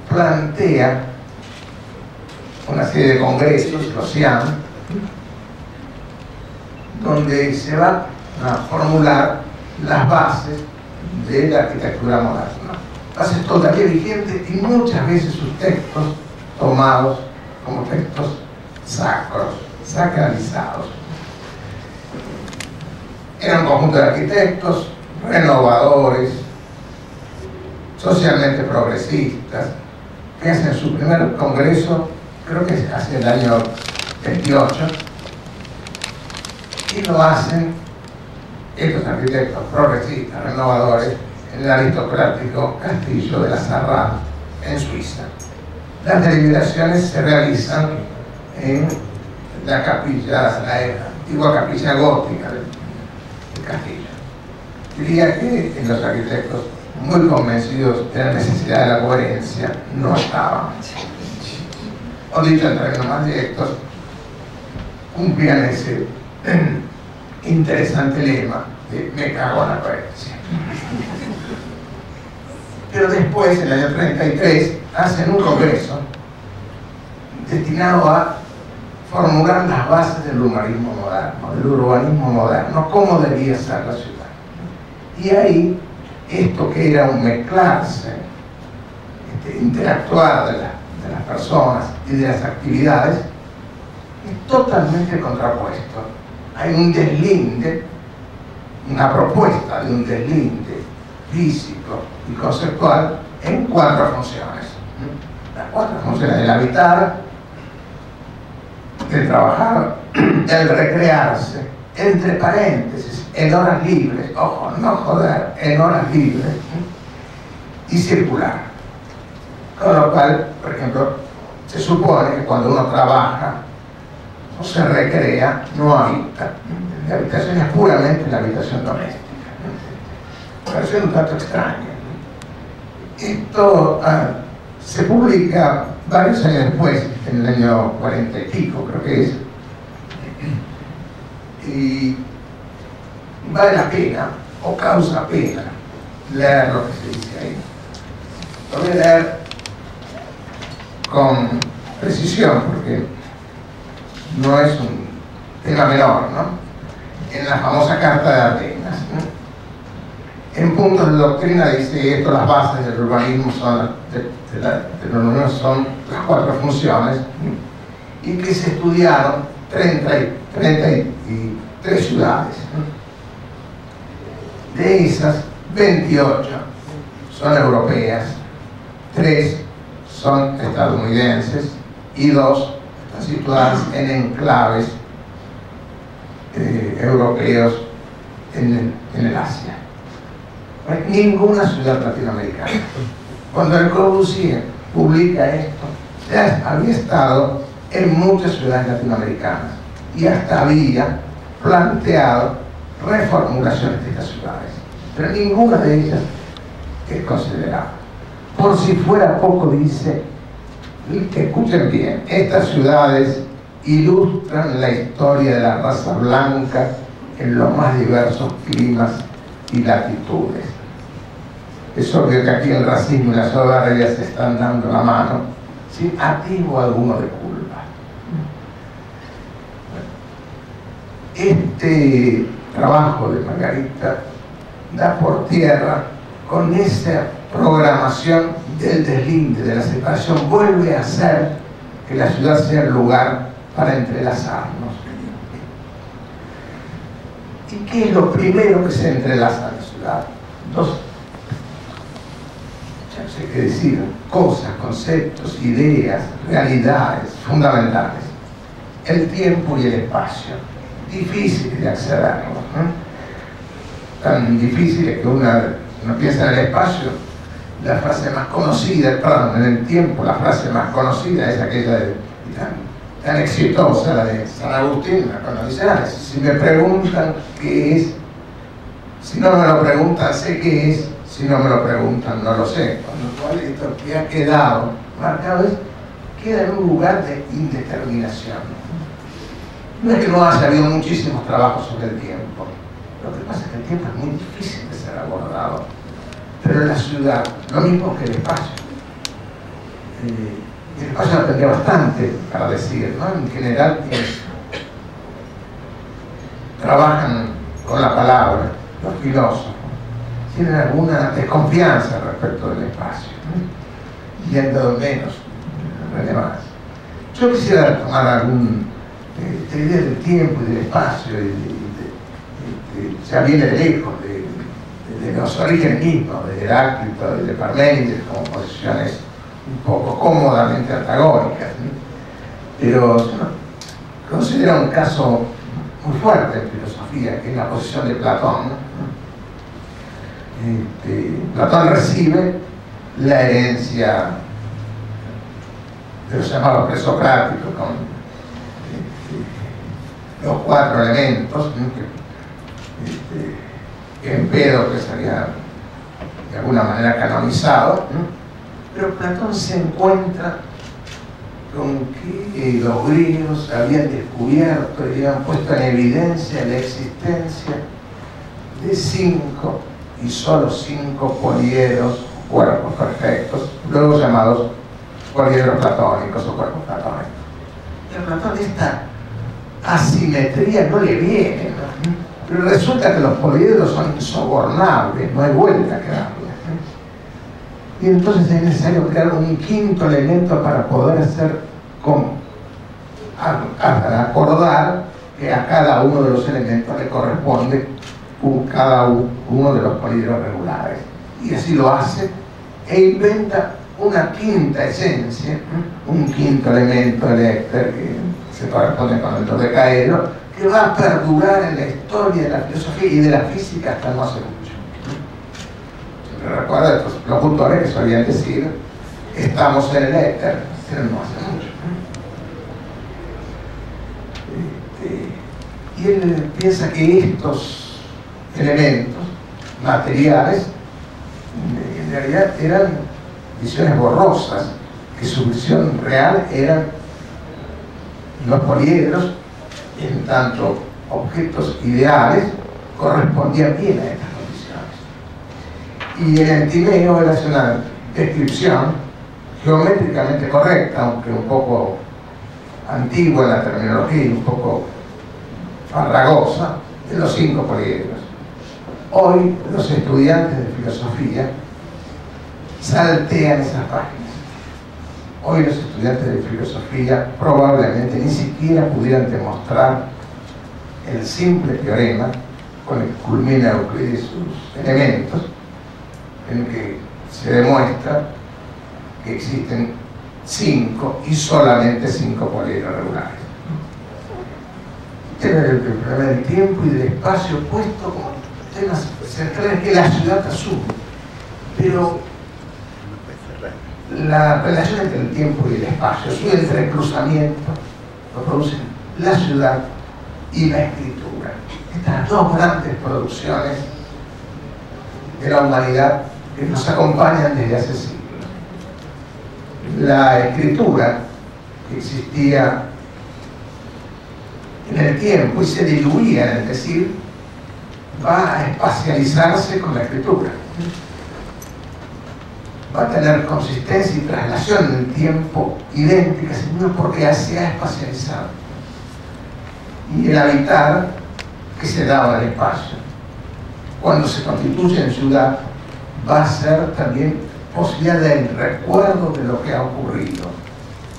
plantea una serie de congresos, los CIAM, donde se van a formular las bases de la arquitectura moderna. Bases todavía vigentes y muchas veces sus textos tomados como textos sacros, sacralizados. Era un conjunto de arquitectos renovadores, socialmente progresistas, que hacen su primer congreso, creo que hace el año 28, y lo hacen estos arquitectos progresistas, renovadores, en el aristocrático castillo de la Sarraz, en Suiza. Las deliberaciones se realizan en la capilla, la antigua capilla gótica del castillo. Diría que en los arquitectos muy convencidos de la necesidad de la coherencia no estaban. O dicho en términos más directos, cumplían ese interesante lema de me cago en la coherencia. Pero después, en el año 33, hacen un congreso destinado a formular las bases del urbanismo moderno, cómo debía ser la ciudad. Y ahí, esto que era un mezclarse, interactuar de las personas y de las actividades, es totalmente contrapuesto. Hay un deslinde, una propuesta de un deslinde físico y conceptual en 4 funciones. Las 4 funciones del habitar, del trabajar, el recrearse, entre paréntesis, en horas libres, ojo, no joder, en horas libres, y circular. Con lo cual, por ejemplo, se supone que cuando uno trabaja o se recrea, no habita. La habitación es puramente la habitación doméstica. Pero es un tanto extraño. Esto se publica varios años después, en el año 40 y pico, creo que es. Y vale la pena, o causa pena, leer lo que se dice ahí. Lo voy a leer con precisión, porque no es un tema menor, ¿no? En la famosa Carta de Atenas, ¿no? En puntos de doctrina dice esto: las bases del urbanismo son, son las 4 funciones, ¿no? Y que se estudiaron 33 ciudades, ¿no? De esas, 28 son europeas, 3 son estadounidenses y 2 están situadas en enclaves europeos en el Asia. No hay ninguna ciudad latinoamericana. Cuando Le Corbusier publica esto, ya había estado en muchas ciudades latinoamericanas y hasta había planteado reformulaciones de estas ciudades, pero ninguna de ellas es considerada. Por si fuera poco, dice, escuchen bien, estas ciudades ilustran la historia de la raza blanca en los más diversos climas y latitudes. Es obvio que aquí el racismo y la soberbia se están dando la mano sin atisbo alguno de culpa. Este trabajo de Margarita da por tierra con esa programación del deslinde, de la separación, vuelve a hacer que la ciudad sea el lugar para entrelazarnos. ¿Y qué es lo primero que se entrelaza en la ciudad? 2, ya no sé qué decir, cosas, conceptos, ideas, realidades fundamentales: el tiempo y el espacio, difíciles de accederlos, ¿no? Tan difíciles que uno piensa en el espacio, la frase más conocida, perdón, en el tiempo, la frase más conocida es aquella de tan exitosa, la de San Agustín, cuando dice, si me preguntan qué es, si no me lo preguntan sé qué es, si no me lo preguntan no lo sé. Con lo cual esto que ha quedado marcado queda en un lugar de indeterminación. No es que no haya habido muchísimos trabajos sobre el tiempo, lo que pasa es que el tiempo es muy difícil de ser abordado, pero en la ciudad, lo mismo que el espacio. El espacio no tendría bastante para decir, ¿no? En general trabajan con la palabra, los filósofos tienen alguna desconfianza respecto del espacio, ¿no? Y han dado menos relevancia. Yo quisiera tomar esta idea del tiempo y del espacio, ya viene de lejos, de los orígenes mismos, de Heráclito y de Parménides, como posiciones un poco cómodamente antagónicas, ¿no? Pero yo considero un caso muy fuerte en filosofía, que es la posición de Platón, ¿no? Platón recibe la herencia de los llamados presocráticos, con los 4 elementos, ¿no? que Empédocles había de alguna manera canonizado, ¿no? Pero Platón se encuentra con que los griegos habían descubierto y habían puesto en evidencia la existencia de 5 y solo 5 poliedros, cuerpos perfectos, luego llamados poliedros platónicos o cuerpos platónicos. Y a Platón esta asimetría no le viene, ¿no? Pero resulta que los poliedros son insobornables, no hay vuelta que darle. Y entonces es necesario crear un 5.º elemento para poder acordar que a cada uno de los elementos le corresponde cada uno de los poliedros regulares. Y así lo hace e inventa una 5ª esencia, un 5.º elemento, el éter, que se corresponde con el dodecaedro, que va a perdurar en la historia de la filosofía y de la física hasta no hace mucho. Recuerda estos locutores que solían decir, estamos en el éter, pero no hace mucho. Y él piensa que estos elementos materiales en realidad eran visiones borrosas, que su visión real eran los poliedros, en tanto objetos ideales, correspondían bien a estas condiciones. Y en el Timeo él hace una descripción geométricamente correcta, aunque un poco antigua en la terminología y un poco farragosa, de los 5 poliedros. Hoy los estudiantes de filosofía saltean esas páginas. Hoy los estudiantes de filosofía probablemente ni siquiera pudieran demostrar el simple teorema con el que culmina Euclides sus elementos, en el que se demuestra que existen 5 y solamente 5 poliedros regulares. Este es el problema del tiempo y del espacio puesto como temas centrales que la ciudad asume, pero la relación entre el tiempo y el espacio, su entrecruzamiento, lo producen la ciudad y la escritura. Estas 2 grandes producciones de la humanidad que nos acompañan desde hace siglos. La escritura, que existía en el tiempo y se diluía en el decir, va a espacializarse con la escritura. Va a tener consistencia y traslación en el tiempo idéntica, sino porque se ha espacializado. Y el habitar que se da al espacio, cuando se constituye en ciudad, va a ser también posibilidad del recuerdo de lo que ha ocurrido.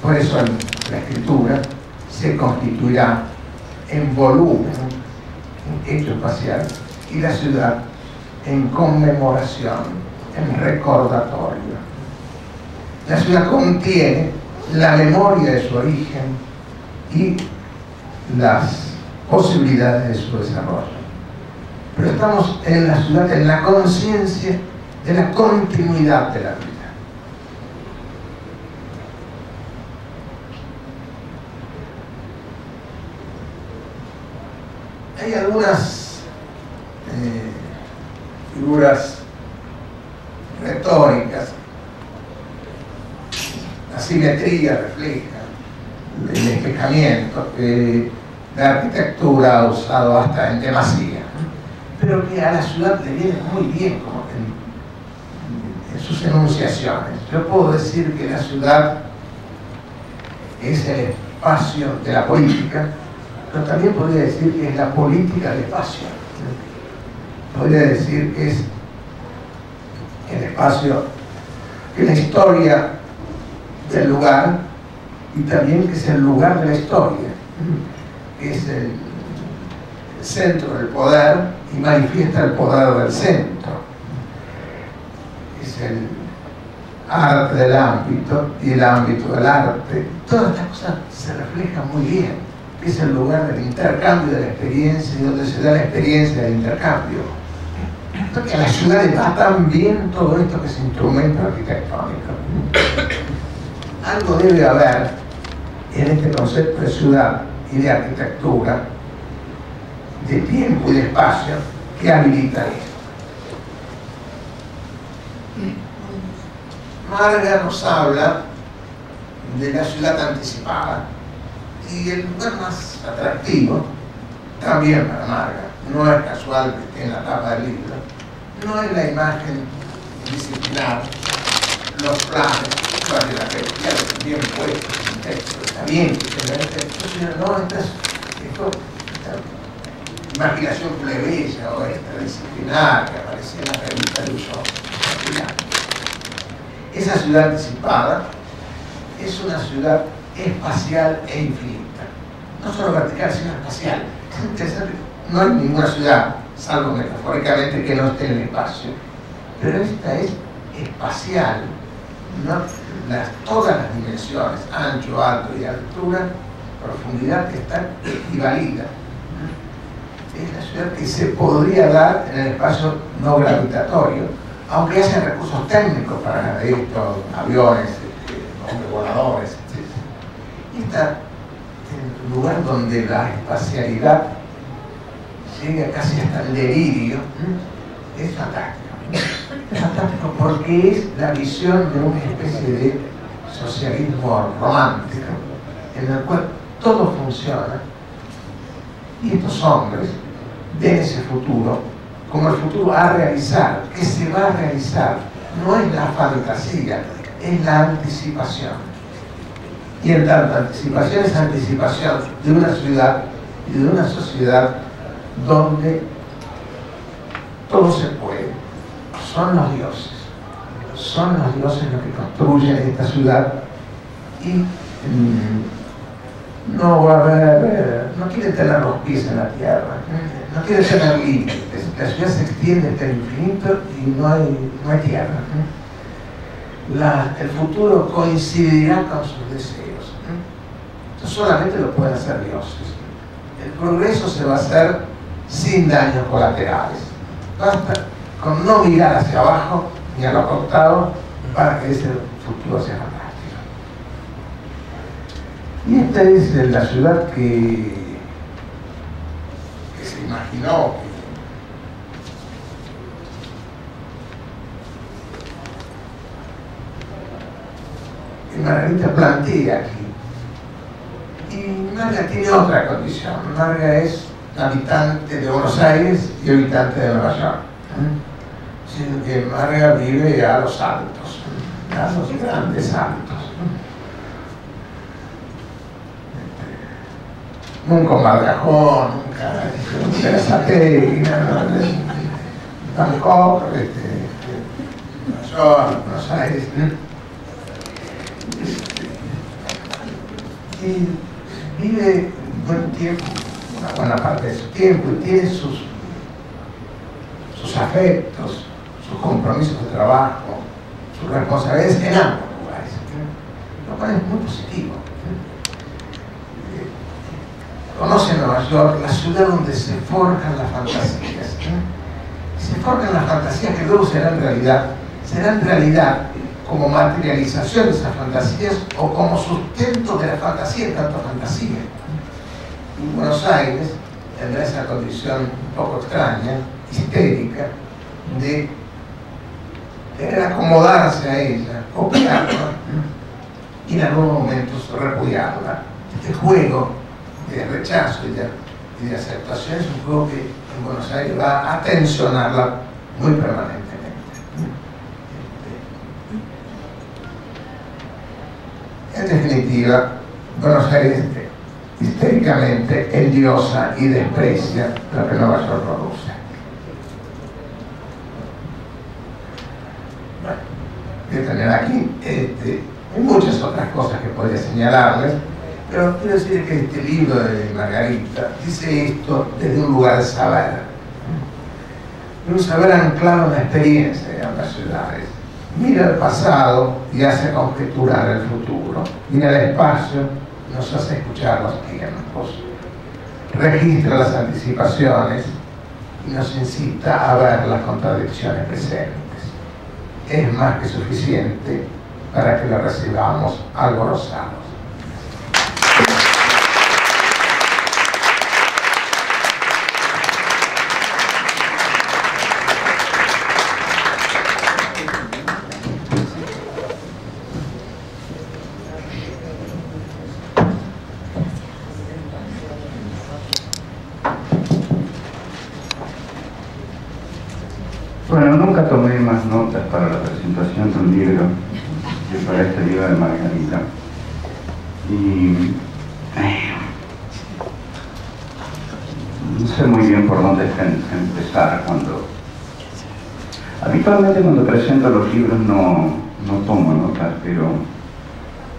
Por eso la escritura se constituirá en volumen, en hecho espacial, y la ciudad en conmemoración, en recordatorio. La ciudad contiene la memoria de su origen y las posibilidades de su desarrollo. Pero estamos en la ciudad, en la conciencia de la continuidad de la vida. hay algunas figuras retóricas. La simetría refleja el espejamiento que la arquitectura ha usado hasta en demasía, pero que a la ciudad le viene muy bien como en sus enunciaciones. Yo puedo decir que la ciudad es el espacio de la política, pero también podría decir que es la política del espacio. Podría decir que es el espacio, que es la historia del lugar y también que es el lugar de la historia, que es el centro del poder y manifiesta el poder del centro. Es el arte del ámbito y el ámbito del arte. Todas estas cosas se reflejan muy bien. Es el lugar del intercambio de la experiencia y donde se da la experiencia del intercambio. Porque a la ciudad le va tan bien todo esto que es instrumento arquitectónico. Algo debe haber en este concepto de ciudad y de arquitectura, de tiempo y de espacio, que habilita esto. Marga nos habla de la ciudad anticipada, y el lugar más atractivo también para Marga, no es casual que esté en la tapa del libro, no es la imagen disciplinar, los planes, de la que bien puestos en texto, está bien que tenga el texto, sino no, esta imaginación plebeya o esta disciplinar que aparecía en la revista de uso popular. Esa ciudad anticipada es una ciudad espacial e infinita, no solo vertical sino espacial. Es interesante, no hay ninguna ciudad, salvo metafóricamente, que no esté en el espacio, pero esta es espacial, ¿no? Todas las dimensiones, ancho, alto y altura, profundidad, están equivalidas. Es la ciudad que se podría dar en el espacio no gravitatorio, aunque haya recursos técnicos para esto, aviones, hombres voladores, etc. Y está en un lugar donde la espacialidad llega casi hasta el delirio. Es fantástico. Es fantástico porque es la visión de una especie de socialismo romántico en el cual todo funciona y estos hombres ven ese futuro como el futuro a realizar, que se va a realizar. No es la fantasía, es la anticipación. Y en tanto anticipación es anticipación de una ciudad y de una sociedad donde todo se puede. Son los dioses los que construyen esta ciudad y no va a haber, no quieren tener los pies en la tierra, no quieren tener límites. La ciudad se extiende hasta el infinito y no hay tierra. El futuro coincidirá con sus deseos. Esto solamente lo pueden hacer dioses. El progreso se va a hacer sin daños colaterales. Basta con no mirar hacia abajo ni a los costados para que ese futuro sea fantástico. Y esta es la ciudad que se imaginó que Margarita plantea aquí. Y Marga tiene otra condición. Marga es habitante de Buenos Aires y habitante de Nueva York. Sino que Marga vive a los altos, a los grandes altos. Nunca Margajón, nunca Berazategui, Bangkok, Nueva York, Buenos Aires. Y vive buen tiempo, una buena parte de su tiempo, y tiene sus afectos, sus compromisos de trabajo, sus responsabilidades en ambos lugares, lo cual es muy positivo. Conoce Nueva York, la ciudad donde se forjan las fantasías. Se forjan las fantasías que luego serán realidad como materialización de esas fantasías o como sustento de la fantasía en tanto fantasía. Y Buenos Aires en esa condición un poco extraña, histérica, de querer acomodarse a ella, copiarla y en algunos momentos repudiarla. Este juego de rechazo y de aceptación es un juego que en Buenos Aires va a tensionarla muy permanentemente. En definitiva, Buenos Aires histéricamente endiosa y desprecia lo que Nueva York produce. Bueno, voy a tener aquí hay muchas otras cosas que podría señalarles, pero quiero decir que este libro de Margarita dice esto desde un lugar de saber, un saber anclado en la experiencia de ambas ciudades. Mira el pasado y hace conjeturar el futuro. Mira el espacio, nos hace escuchar los tiempos. Registra las anticipaciones y nos incita a ver las contradicciones presentes. Es más que suficiente para que lo recibamos alborozados. Bueno, nunca tomé más notas para la presentación de un libro que para este libro de Margarita. Y no sé muy bien por dónde empezar. Habitualmente cuando presento los libros no tomo notas, pero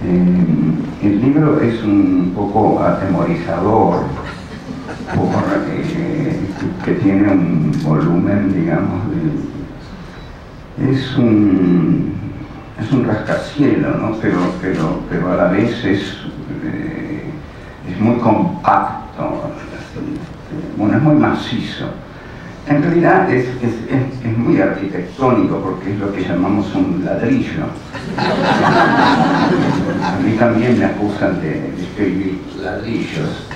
el libro es un poco atemorizador, que tiene un volumen, digamos, es un rascacielos, ¿no? pero a la vez es muy compacto, bueno, es muy macizo. En realidad es muy arquitectónico porque es lo que llamamos un ladrillo. A mí también me acusan de escribir ladrillos.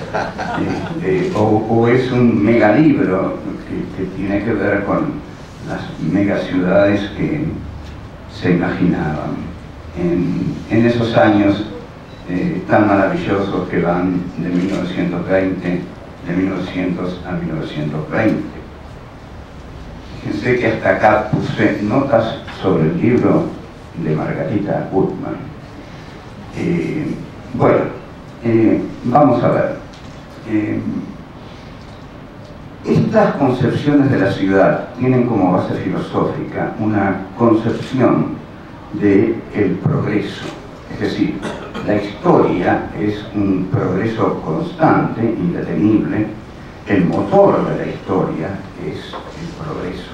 O es un megalibro que tiene que ver con las megaciudades que se imaginaban en esos años tan maravillosos que van de 1920, de 1900 a 1920. Fíjense que hasta acá puse notas sobre el libro de Margarita Gutmann. Vamos a ver. Estas concepciones de la ciudad tienen como base filosófica una concepción del progreso, es decir, la historia es un progreso constante, indetenible, el motor de la historia es el progreso,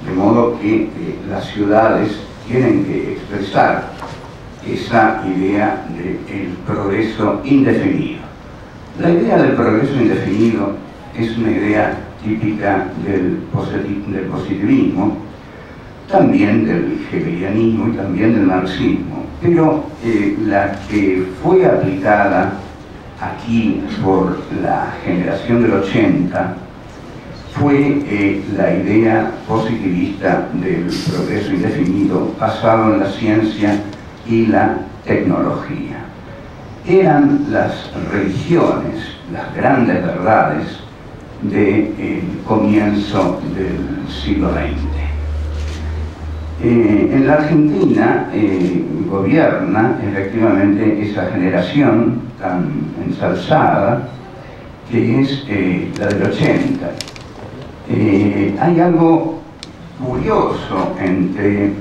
de modo que las ciudades tienen que expresar esa idea del progreso indefinido. La idea del progreso indefinido es una idea típica del positivismo, también del hegelianismo y también del marxismo, pero la que fue aplicada aquí por la generación del 80 fue la idea positivista del progreso indefinido basado en la ciencia y la tecnología. Eran las religiones, las grandes verdades del comienzo del siglo XX. En la Argentina gobierna efectivamente esa generación tan ensalzada que es la del 80. Hay algo curioso entre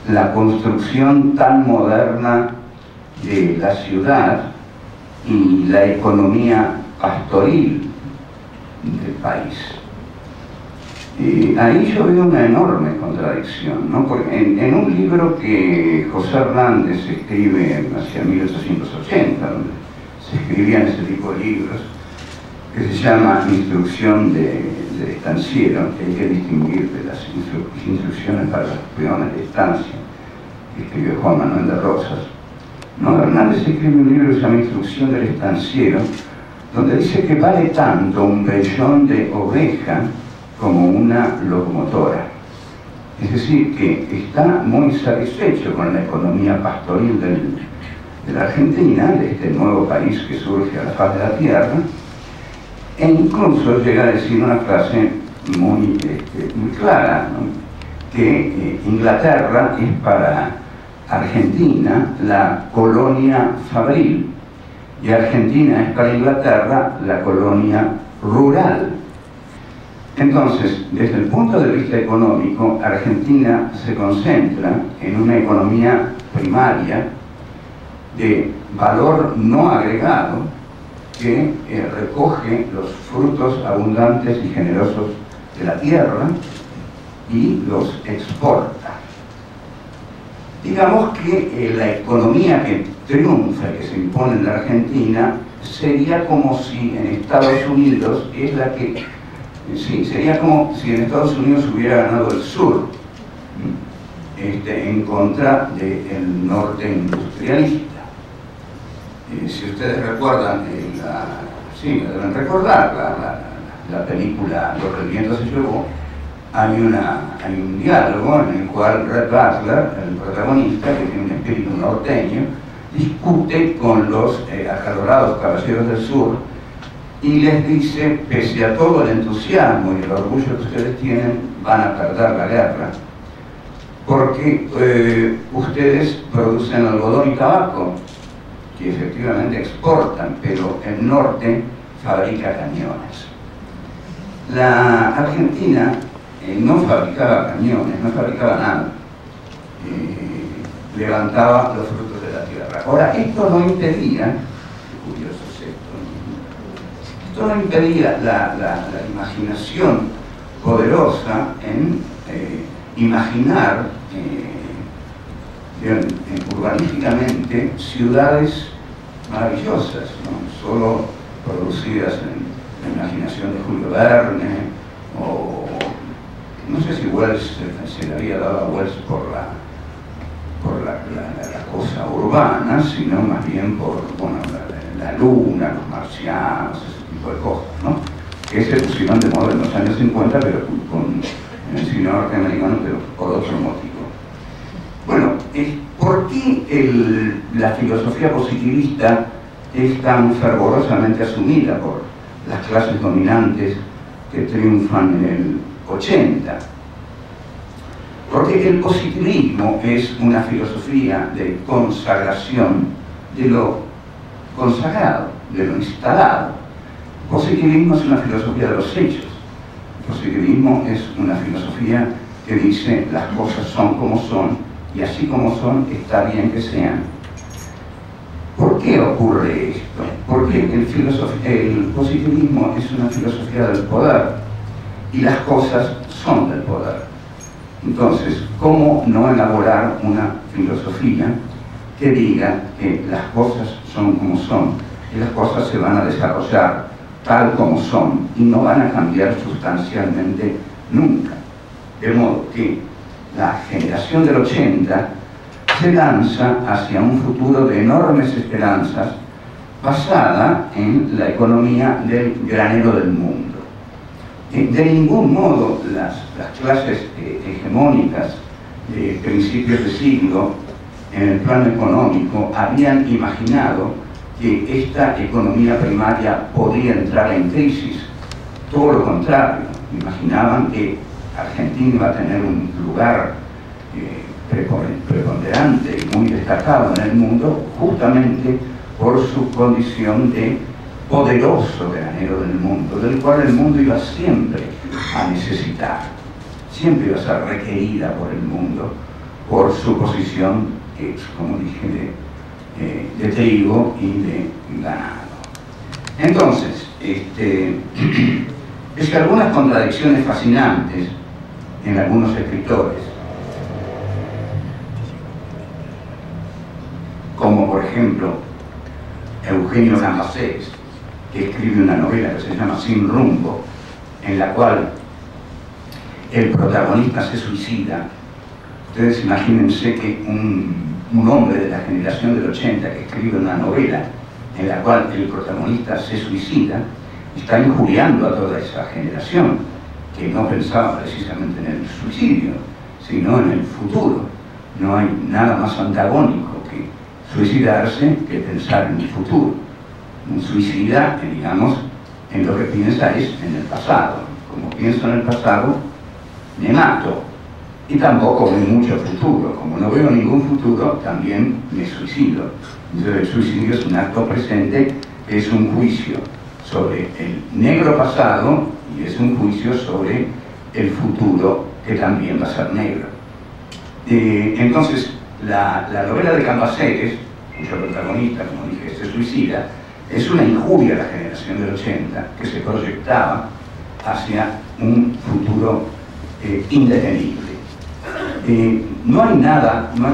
la construcción tan moderna de la ciudad y la economía pastoril del país. Ahí yo veo una enorme contradicción, ¿no? Porque en un libro que José Hernández escribe hacia 1880, donde se escribían ese tipo de libros, que se llama Instrucción del estanciero, que hay que distinguir de las instrucciones para los peones de estancia, que escribió Juan Manuel de Rosas. No, Hernández escribe un libro que se llama Instrucción del estanciero, donde dice que vale tanto un vellón de oveja como una locomotora. Es decir, que está muy satisfecho con la economía pastoril de la Argentina, de este nuevo país que surge a la faz de la tierra, e incluso llega a decir una frase muy clara, ¿no? Que Inglaterra es para Argentina la colonia fabril y Argentina es para Inglaterra la colonia rural. Entonces, desde el punto de vista económico, Argentina se concentra en una economía primaria de valor no agregado que recoge los frutos abundantes y generosos de la tierra y los exporta. Digamos que la economía que triunfa, que se impone en la Argentina, sería como si en Estados Unidos es la que... Sí, sería como si en Estados Unidos hubiera ganado el sur en contra del norte industrialista. Si ustedes recuerdan, sí, deben recordar la película Lo que el viento se llevó, hay un diálogo en el cual Red Butler, el protagonista, que tiene un espíritu norteño, discute con los acalorados caballeros del sur y les dice: pese a todo el entusiasmo y el orgullo que ustedes tienen, van a perder la guerra, porque ustedes producen algodón y tabaco, que efectivamente exportan, pero el norte fabrica cañones. La Argentina no fabricaba cañones, no fabricaba nada, levantaba los frutos de la tierra. Ahora, esto no impedía, qué curioso es esto no impedía la imaginación poderosa en imaginar urbanísticamente ciudades maravillosas, ¿no? Solo producidas en la imaginación de Julio Verne, o no sé si Wells se le había dado a Wells por la cosa urbana, sino más bien por la luna, los marcianos, ese tipo de cosas, ¿no? Que se pusieron de moda en los años 50, pero en el cine norteamericano, pero por otro motivo. Bueno, ¿por qué la filosofía positivista es tan fervorosamente asumida por las clases dominantes que triunfan en el 80? Porque el positivismo es una filosofía de consagración de lo consagrado, de lo instalado. El positivismo es una filosofía de los hechos. El positivismo es una filosofía que dice: las cosas son como son, y así como son está bien que sean. ¿Por qué ocurre esto? Porque el positivismo es una filosofía del poder y las cosas son del poder. Entonces, ¿cómo no elaborar una filosofía que diga que las cosas son como son y las cosas se van a desarrollar tal como son y no van a cambiar sustancialmente nunca? De modo que la generación del 80 se lanza hacia un futuro de enormes esperanzas basada en la economía del granero del mundo. De ningún modo las clases hegemónicas de principios de siglo en el plano económico habían imaginado que esta economía primaria podía entrar en crisis. Todo lo contrario, imaginaban que Argentina iba a tener un lugar preponderante y muy destacado en el mundo, justamente por su condición de poderoso granero del mundo, del cual el mundo iba siempre a necesitar, siempre iba a ser requerida por el mundo, por su posición, como dije, de trigo y de ganado. Entonces, es que algunas contradicciones fascinantes en algunos escritores, como por ejemplo Eugenio Gambasés, que escribe una novela que se llama Sin rumbo, en la cual el protagonista se suicida. Ustedes imagínense que un hombre de la generación del 80 que escribe una novela en la cual el protagonista se suicida, está injuriando a toda esa generación que no pensaba precisamente en el suicidio, sino en el futuro. No hay nada más antagónico que suicidarse que pensar en el futuro. Un suicida, digamos, en lo que piensa es en el pasado. Como pienso en el pasado, me mato. Y tampoco veo mucho futuro. Como no veo ningún futuro, también me suicido. Entonces el suicidio es un acto presente que es un juicio sobre el negro pasado y es un juicio sobre el futuro que también va a ser negro. Entonces, la novela de Cambaceres, cuyo protagonista, como dije, se suicida, es una injuria a la generación del 80 que se proyectaba hacia un futuro indetenible. No hay nada más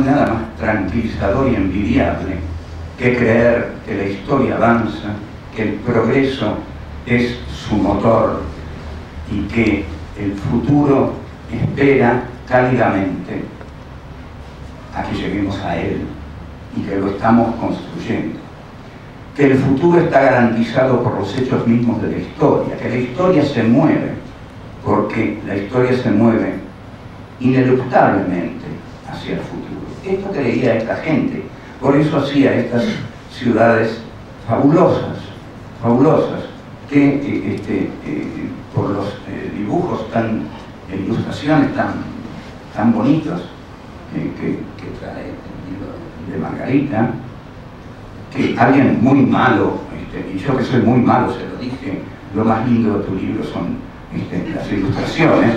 tranquilizador y envidiable que creer que la historia avanza, que el progreso es su motor y que el futuro espera cálidamente a que lleguemos a él y que lo estamos construyendo. Que el futuro está garantizado por los hechos mismos de la historia, que la historia se mueve, porque la historia se mueve ineluctablemente hacia el futuro. Esto creía esta gente, por eso hacía estas ciudades fabulosas, que por los dibujos ilustraciones tan bonitos que trae el libro de Margarita, que alguien muy malo, y yo que soy muy malo se lo dije, lo más lindo de tu libro son las ilustraciones,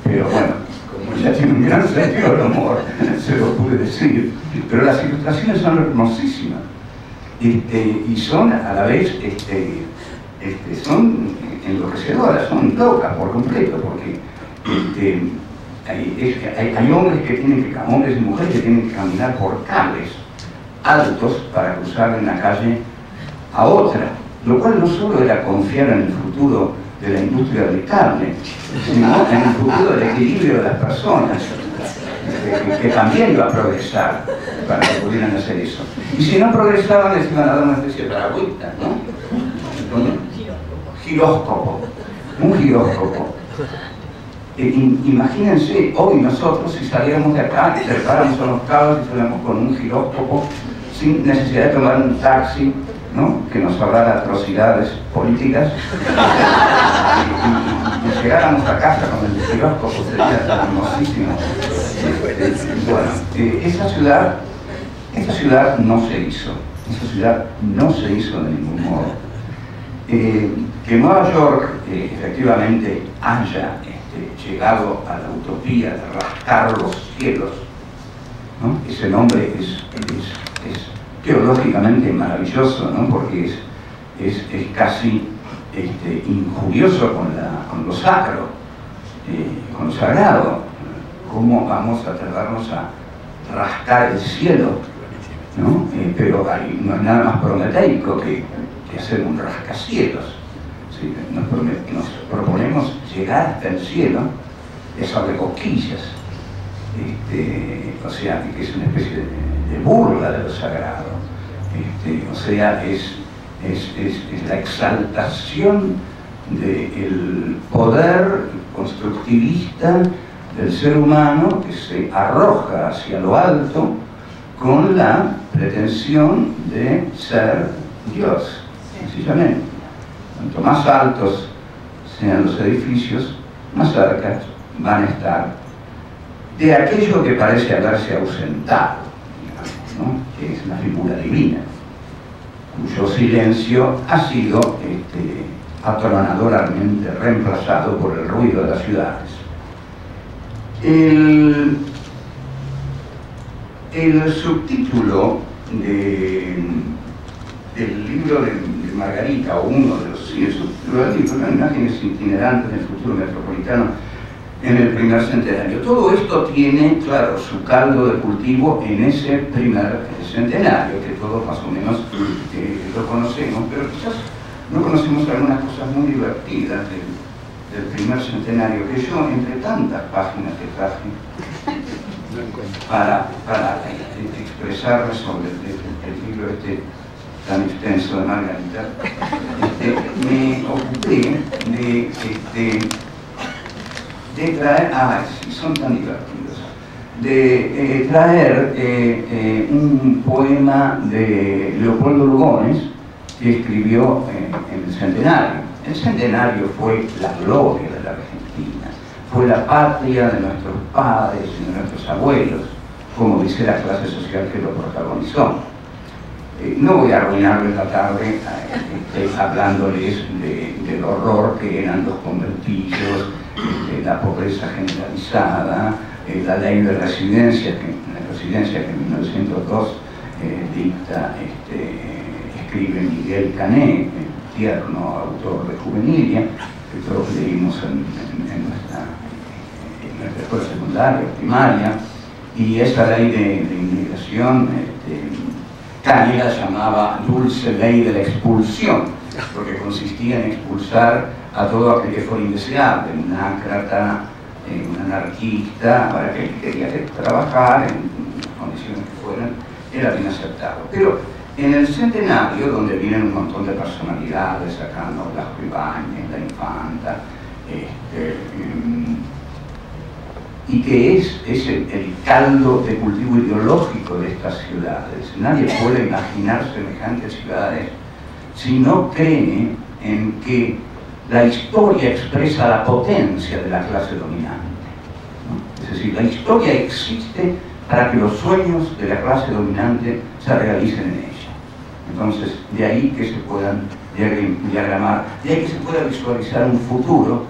pero bueno, como ella tiene un gran sentido del humor, se lo pude decir, pero las ilustraciones son hermosísimas, y son a la vez, son enloquecedoras, son locas por completo, porque hay hombres y mujeres que tienen que caminar por cables altos para cruzar de una calle a otra, lo cual no solo era confiar en el futuro de la industria del cable, sino en el futuro del equilibrio de las personas, que también iba a progresar para que pudieran hacer eso. Y si no progresaban, les iban a dar una especie de paragüita, ¿no? Un giróscopo. Imagínense, hoy nosotros, si saliéramos de acá, trepáramos a los cables y fuéramos con un giróscopo, sin necesidad de tomar un taxi, ¿no? Que nos hablara atrocidades políticas, y llegáramos a casa con el giróscopo, sería hermosísimo. Bueno, esta ciudad no se hizo de ningún modo. Que Nueva York efectivamente haya llegado a la utopía de rascar los cielos, ¿no? Ese nombre es teológicamente maravilloso, ¿no? Porque es casi injurioso con lo sacro, con lo sagrado. ¿Cómo vamos a atrevernos a rascar el cielo, ¿no? Pero no hay nada más prometeico que hacer un rascacielos. ¿Sí? Nos proponemos llegar hasta el cielo, eso de cosquillas, o sea, que es una especie de burla de lo sagrado, o sea, es la exaltación del poder constructivista del ser humano que se arroja hacia lo alto con la pretensión de ser Dios, sencillamente. Cuanto más altos sean los edificios, más cerca van a estar de aquello que parece haberse ausentado, digamos, ¿no? Que es la figura divina, cuyo silencio ha sido atronadoramente reemplazado por el ruido de las ciudades. El subtítulo del libro de Margarita, o uno de los subtítulos del libro, Imágenes itinerantes del futuro metropolitano en el primer centenario. Todo esto tiene, claro, su caldo de cultivo en ese primer centenario, que todos más o menos lo conocemos, pero quizás no conocemos algunas cosas muy divertidas del primer centenario, que yo, entre tantas páginas que traje para expresarles sobre el libro tan extenso de Margarita, me ocupé de traer, sí, son tan divertidos, de traer un poema de Leopoldo Lugones que escribió en el Centenario. El Centenario fue la gloria de la Argentina, fue la patria de nuestros padres y de nuestros abuelos, como dice la clase social que lo protagonizó. No voy a arruinarles la tarde hablándoles del horror que eran los conventillos, la pobreza generalizada, la ley de residencia que en 1902 dicta, escribe Miguel Cané, el tierno autor de Juvenilia, que todos leímos en nuestra escuela secundaria, primaria, y esa ley de inmigración, Cané la llamaba dulce ley de la expulsión, porque consistía en expulsar a todo aquel que fuera indeseable, un ácrata, un anarquista, para que quería trabajar en las condiciones que fueran, era bien aceptado. Pero en el Centenario, donde vienen un montón de personalidades, sacando Blasco Ibáñez, la Infanta, y que es el caldo de cultivo ideológico de estas ciudades. Nadie puede imaginar semejantes ciudades si no cree en que la historia expresa la potencia de la clase dominante, ¿no? Es decir, la historia existe para que los sueños de la clase dominante se realicen en ella. Entonces, de ahí que se puedan diagramar, de ahí que se pueda visualizar un futuro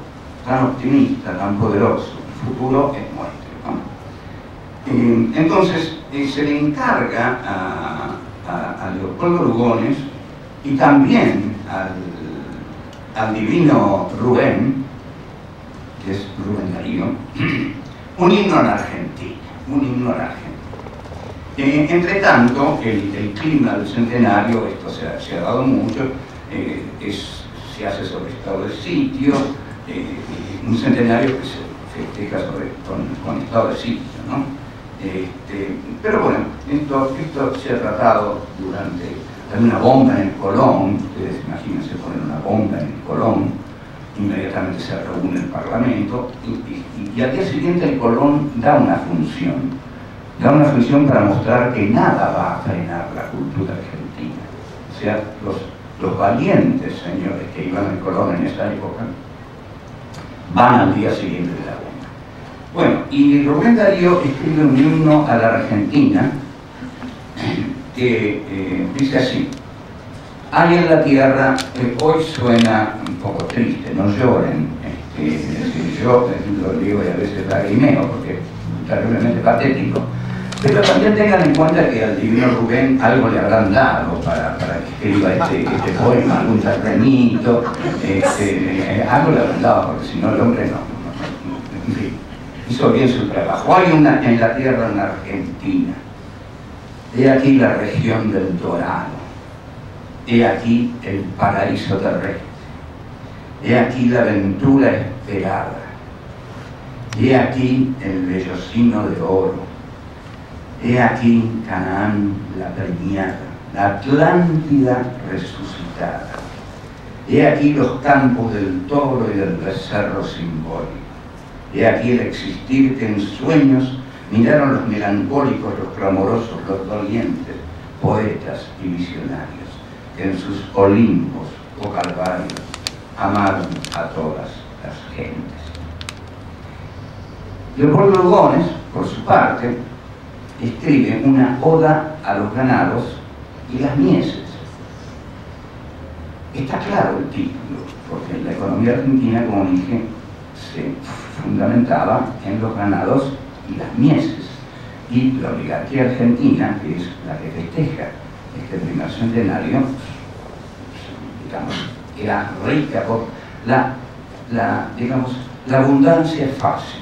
tan optimista, tan poderoso. El futuro es nuestro, ¿no? Entonces, se le encarga a Leopoldo Lugones y también al divino Rubén, que es Rubén Darío, un himno en Argentina, entre tanto, el clima del Centenario, esto se ha dado mucho, se hace sobre estado de sitio, un centenario que se festeja con estado de sitio, ¿no? Pero bueno, esto se ha tratado durante una bomba en el Colón. Ustedes imagínense poner una bomba en el Colón, inmediatamente se reúne el Parlamento y al día siguiente el Colón da una función para mostrar que nada va a frenar la cultura argentina. O sea, los valientes señores que iban al Colón en esa época van al día siguiente de la bomba. Bueno, y Rubén Darío escribe un himno a la Argentina que dice así: hay en la tierra, hoy suena un poco triste, no lloren, yo lo digo y a veces lagrimeo porque es terriblemente patético, pero también tengan en cuenta que al divino Rubén algo le habrán dado para que escriba este poema, algún terrenito, algo le habrán dado, porque si no el hombre no, en fin, hizo bien su trabajo. Hay en la tierra en Argentina, he aquí la región del Dorado, he aquí el paraíso terrestre, he aquí la aventura esperada, he aquí el vellocino de oro, he aquí Canaán la preñada, la Atlántida resucitada, he aquí los campos del toro y del becerro simbólico, he aquí el existir que en sueños miraron los melancólicos, los clamorosos, los dolientes, poetas y visionarios, que en sus olimpos o calvarios amaron a todas las gentes. Leopoldo Lugones, por su parte, escribe una oda a los ganados y las mieses. Está claro el título, porque la economía argentina, como dije, se fundamentaba en los ganados y las mieses. Y la oligarquía argentina, que es la que festeja este primer centenario, digamos, era rica por la abundancia fácil.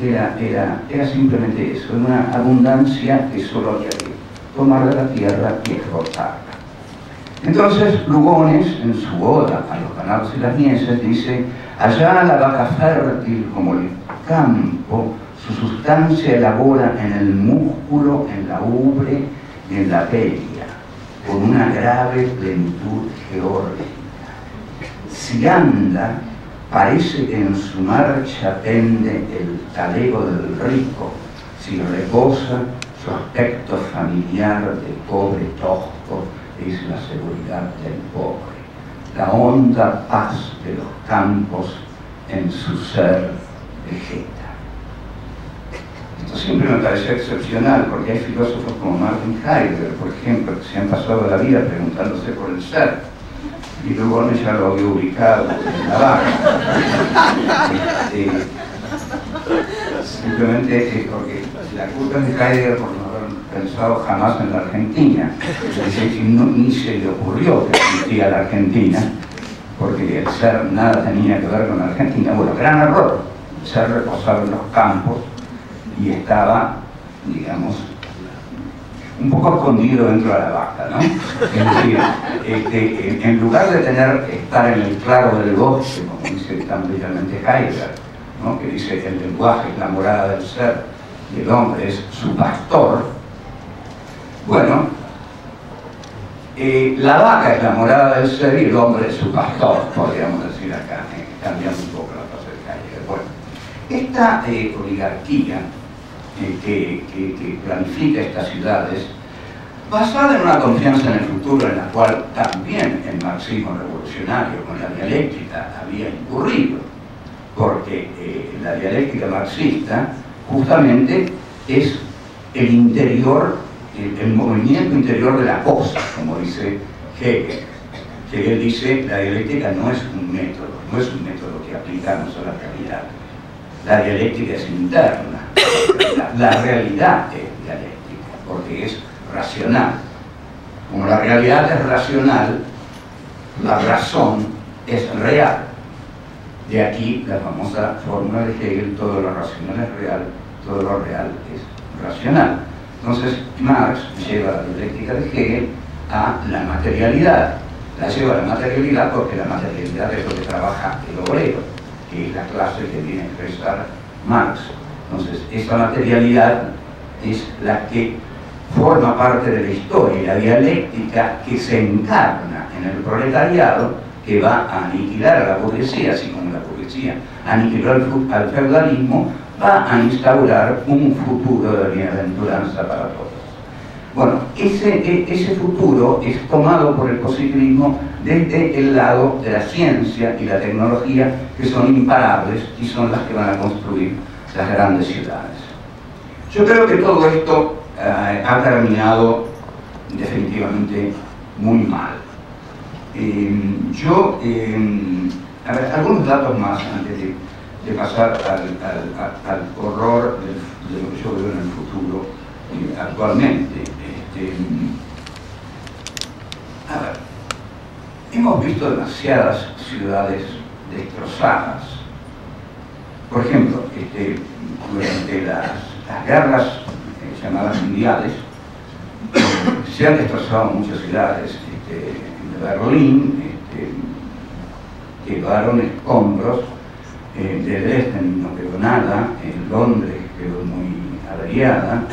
Era simplemente eso, una abundancia que solo había que tomar de la tierra y exportarla. Entonces Lugones, en su oda a los ganados y las mieses, dice: allá la vaca fértil como el campo, su sustancia elabora en el músculo, en la ubre y en la pelia. con una grave plenitud geórgica. Si anda, parece que en su marcha pende el talego del rico, si reposa, su aspecto familiar de pobre tosco es la seguridad del pobre, la honda paz de los campos en su ser vegeta. Esto siempre me pareció excepcional, porque hay filósofos como Martin Heidegger, por ejemplo, que se han pasado la vida preguntándose por el ser, y luego ya lo había ubicado en la vaca. Simplemente porque la culpa es de Heidegger por no haber pensado jamás en la Argentina. Es decir, ni se le ocurrió que existía la Argentina, porque el ser nada tenía que ver con la Argentina. Bueno, gran error. El ser reposaba en los campos y estaba, digamos, un poco escondido dentro de la vaca, ¿no? Es decir, en lugar de estar en el claro del bosque, como dice tan bellamente Heidegger, ¿no? Que dice el lenguaje es la morada del ser y el hombre es su pastor. Bueno, la vaca es la morada del ser y el hombre es su pastor, podríamos decir acá, cambiando un poco la frase de Heidegger. Bueno, esta oligarquía que planifica estas ciudades, basada en una confianza en el futuro en la cual también el marxismo revolucionario con la dialéctica había incurrido, porque la dialéctica marxista justamente es el interior, el movimiento interior de la cosa, como dice Hegel. Hegel dice, la dialéctica no es un método que aplicamos a la realidad. La dialéctica es interna, la realidad es dialéctica, porque es racional. Como la realidad es racional, la razón es real. De aquí la famosa fórmula de Hegel, todo lo racional es real, todo lo real es racional. Entonces Marx lleva la dialéctica de Hegel a la materialidad. La lleva a la materialidad porque la materialidad es lo que trabaja el obrero, que es la clase que viene a expresar Marx. Entonces, esa materialidad es la que forma parte de la historia y la dialéctica que se encarna en el proletariado, que va a aniquilar a la burguesía, así como la burguesía aniquiló al feudalismo, va a instaurar un futuro de bienaventuranza para todos. Bueno, ese futuro es tomado por el positivismo desde el lado de la ciencia y la tecnología, que son imparables y son las que van a construir las grandes ciudades. Yo creo que todo esto ha terminado definitivamente muy mal. A ver, algunos datos más antes de pasar al horror de lo que yo veo en el futuro actualmente. A ver, hemos visto demasiadas ciudades destrozadas. Por ejemplo, durante las guerras llamadas mundiales, se han destrozado muchas ciudades. En Berlín quedaron escombros, de Dresden no quedó nada, en Londres quedó muy averiada.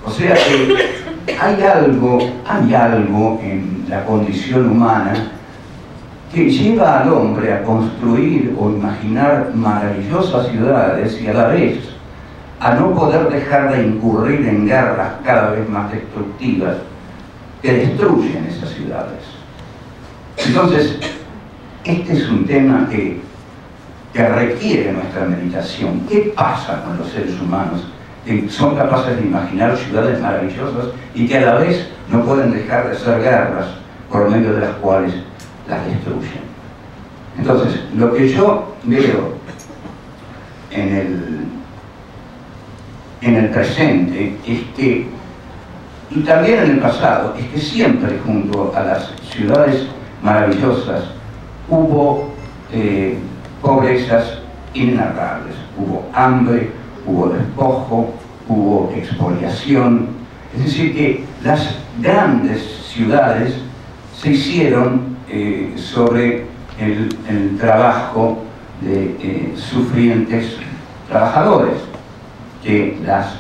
O sea que hay algo en la condición humana que lleva al hombre a construir o imaginar maravillosas ciudades y a la vez a no poder dejar de incurrir en guerras cada vez más destructivas que destruyen esas ciudades. Entonces, este es un tema que requiere nuestra meditación. ¿Qué pasa con los seres humanos que son capaces de imaginar ciudades maravillosas y que a la vez no pueden dejar de ser guerras por medio de las cuales las destruyen? Entonces, lo que yo veo en el presente es que, y también en el pasado, es que siempre junto a las ciudades maravillosas hubo pobrezas inenarrables, hubo hambre, hubo despojo, hubo expoliación. Es decir, que las grandes ciudades se hicieron sobre el trabajo de sufrientes trabajadores que las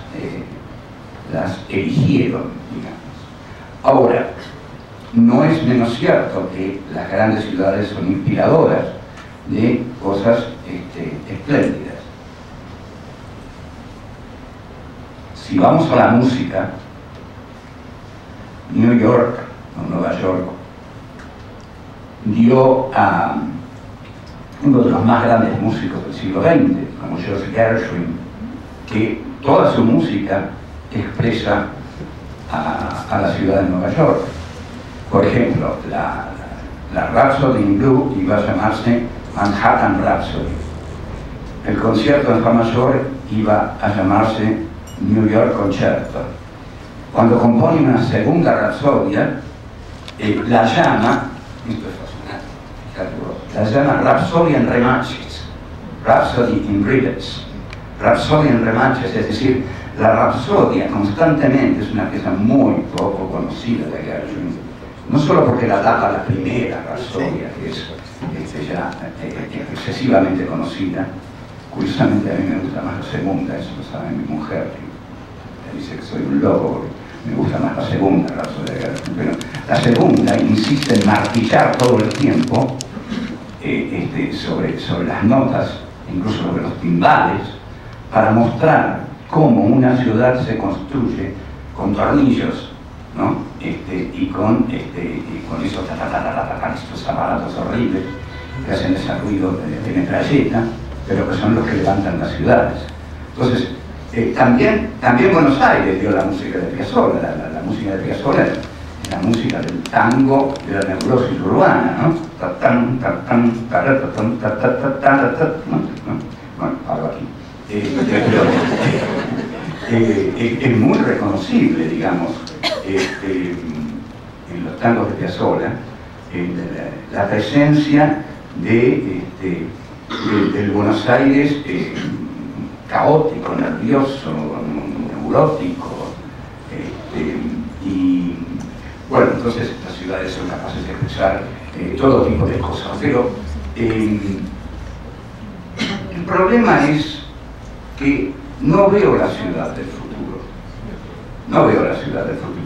eligieron, digamos. Ahora, no es menos cierto que las grandes ciudades son inspiradoras de cosas espléndidas. Si vamos a la música, New York o Nueva York dio a uno de los más grandes músicos del siglo XX, como George Gershwin, que toda su música expresa a la ciudad de Nueva York. Por ejemplo, la Rhapsody in Blue iba a llamarse Manhattan Rhapsody. El concierto en Fa mayor iba a llamarse New York Concerto. Cuando compone una segunda rapsodia, la llama, esto es fascinante, la llama Rhapsody en Rematches, Rhapsody in Rivets, Rhapsody en Rematches, es decir, la rapsodia constantemente es una pieza muy poco conocida de Gershwin, no solo porque la data la primera rapsodia, que es ya excesivamente conocida. Curiosamente a mí me gusta más la segunda, eso lo sabe mi mujer, que dice que soy un loco, me gusta más la segunda rapsodia de Gershwin, pero la segunda insiste en martillar todo el tiempo sobre las notas, incluso sobre los timbales, para mostrar cómo una ciudad se construye con tornillos, ¿no? Y con esos aparatos horribles que hacen ese ruido de metralleta, pero que son los que levantan las ciudades. Entonces, también Buenos Aires dio la música de Piazzolla. La música de Piazzolla es la música del tango, de la neurosis urbana, ¿no? Bueno, paro aquí. Es muy reconocible, digamos, en los tangos de Piazzolla, la presencia del Buenos Aires caótico, nervioso, neurótico, y bueno, entonces las ciudades son capaces de expresar todo tipo de cosas, pero el problema es que no veo la ciudad del futuro, no veo la ciudad del futuro.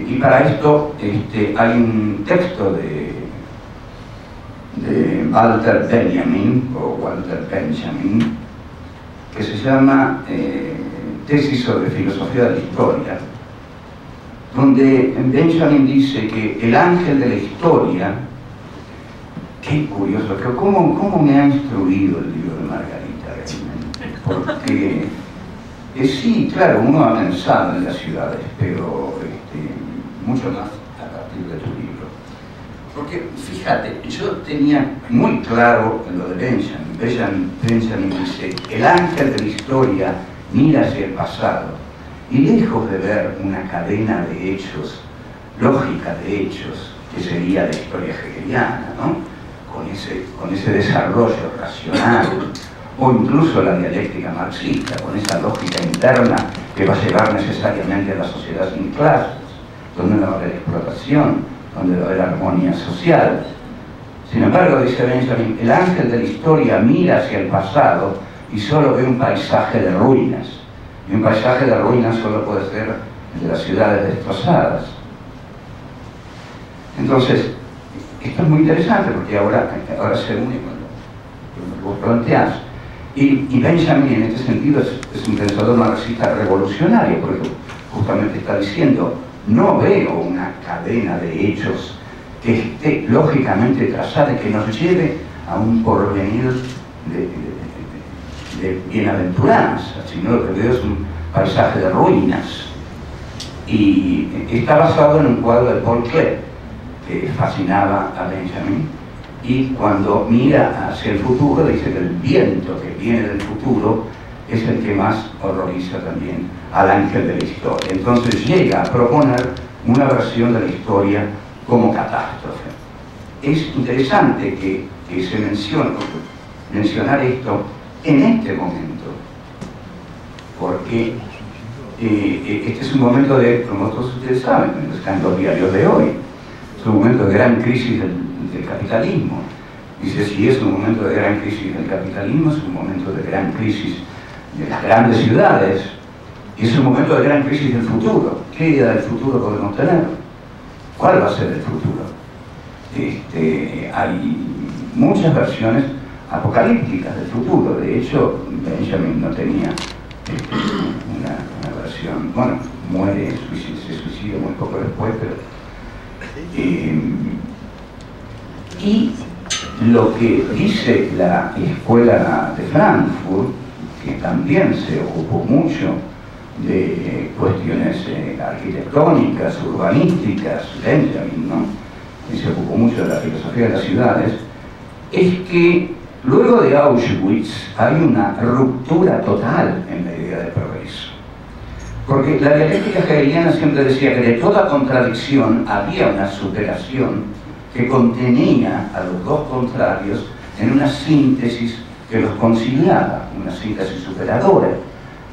Y para esto hay un texto de Walter Benjamin, que se llama Tesis sobre Filosofía de la Historia, donde Benjamin dice que el ángel de la historia, qué curioso, cómo me ha instruido el libro de Margarita realmente, porque sí, claro, uno ha pensado en las ciudades, pero mucho más a partir de tu libro. Porque, fíjate, yo tenía muy claro lo de Benjamin. Benjamin dice, el ángel de la historia mira hacia el pasado y lejos de ver una cadena de hechos, lógica de hechos, que sería la historia hegeliana, ¿no? Con ese desarrollo racional, o incluso la dialéctica marxista, con esa lógica interna que va a llevar necesariamente a la sociedad sin clases, donde no va a haber explotación, donde va a haber armonía social. Sin embargo, dice Benjamin, el ángel de la historia mira hacia el pasado y solo ve un paisaje de ruinas. Y un paisaje de ruinas solo puede ser el de las ciudades destrozadas. Entonces, esto es muy interesante porque ahora se une con lo que vos planteás. Y Benjamin en este sentido es un pensador marxista revolucionario, porque justamente está diciendo, no veo una cadena de hechos que esté lógicamente trazada y que nos lleve a un porvenir de bienaventuranza, sino lo que veo es un paisaje de ruinas. Y está basado en un cuadro de Paul Klee que fascinaba a Benjamin, y cuando mira hacia el futuro dice que el viento que viene del futuro es el que más horroriza también al ángel de la historia. Entonces llega a proponer una versión de la historia como catástrofe. Es interesante que se mencionar esto en este momento, porque este es un momento de, como todos ustedes saben, están los diarios de hoy, es un momento de gran crisis del capitalismo. Dice, si es un momento de gran crisis del capitalismo, es un momento de gran crisis de las grandes ciudades, y es un momento de gran crisis del futuro. ¿Qué idea del futuro podemos tener? ¿Cuál va a ser el futuro? Hay muchas versiones apocalípticas del futuro. De hecho, Benjamin no tenía una versión, bueno, muere, se suicida muy poco después, pero y lo que dice la escuela de Frankfurt, que también se ocupó mucho de cuestiones arquitectónicas, urbanísticas, Benjamin, ¿no? Y se ocupó mucho de la filosofía de las ciudades, es que luego de Auschwitz hay una ruptura total en la idea de progreso. Porque la dialéctica hegeliana siempre decía que de toda contradicción había una superación que contenía a los dos contrarios en una síntesis que los conciliaba, una síntesis superadora.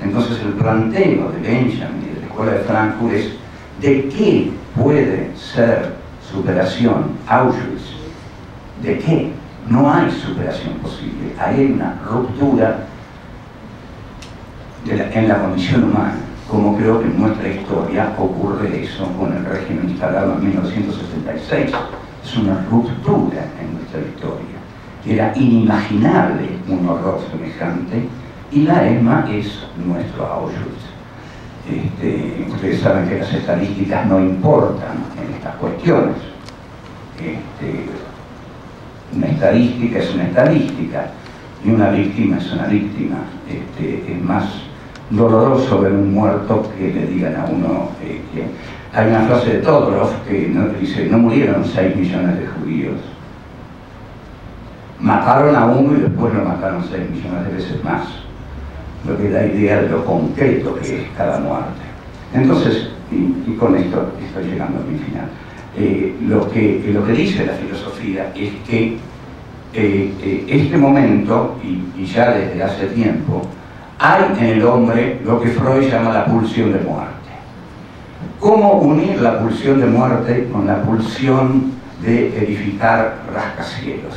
Entonces el planteo de Benjamin y de la escuela de Frankfurt es: ¿de qué puede ser superación Auschwitz? ¿De qué? No hay superación posible. Hay una ruptura en la condición humana, como creo que en nuestra historia ocurre eso con el régimen instalado en 1976. Es una ruptura en nuestra historia. Era inimaginable un horror semejante, y la ESMA es nuestro Auschwitz. Ustedes saben que las estadísticas no importan en estas cuestiones. Una estadística es una estadística, y una víctima es una víctima. Es más doloroso ver un muerto que le digan a uno que... Hay una frase de Todorov que dice: no murieron 6 millones de judíos, mataron a uno y después lo mataron 6 millones de veces más, lo que da idea de lo concreto que es cada muerte. Entonces, y con esto estoy llegando a mi final, lo que dice la filosofía es que este momento, y ya desde hace tiempo, hay en el hombre lo que Freud llama la pulsión de muerte. ¿Cómo unir la pulsión de muerte con la pulsión de edificar rascacielos?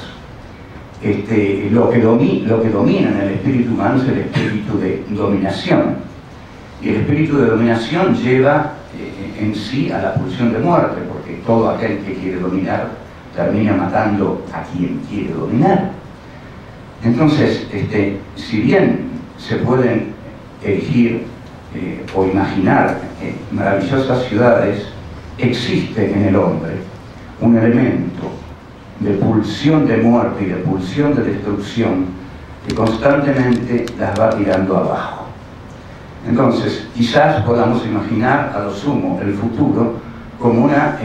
Lo que domina en el espíritu humano es el espíritu de dominación. Y el espíritu de dominación lleva en sí a la pulsión de muerte, porque todo aquel que quiere dominar termina matando a quien quiere dominar. Entonces, si bien se pueden erigir o imaginar maravillosas ciudades, existe en el hombre un elemento de pulsión de muerte y de pulsión de destrucción que constantemente las va tirando abajo. Entonces, quizás podamos imaginar a lo sumo el futuro como una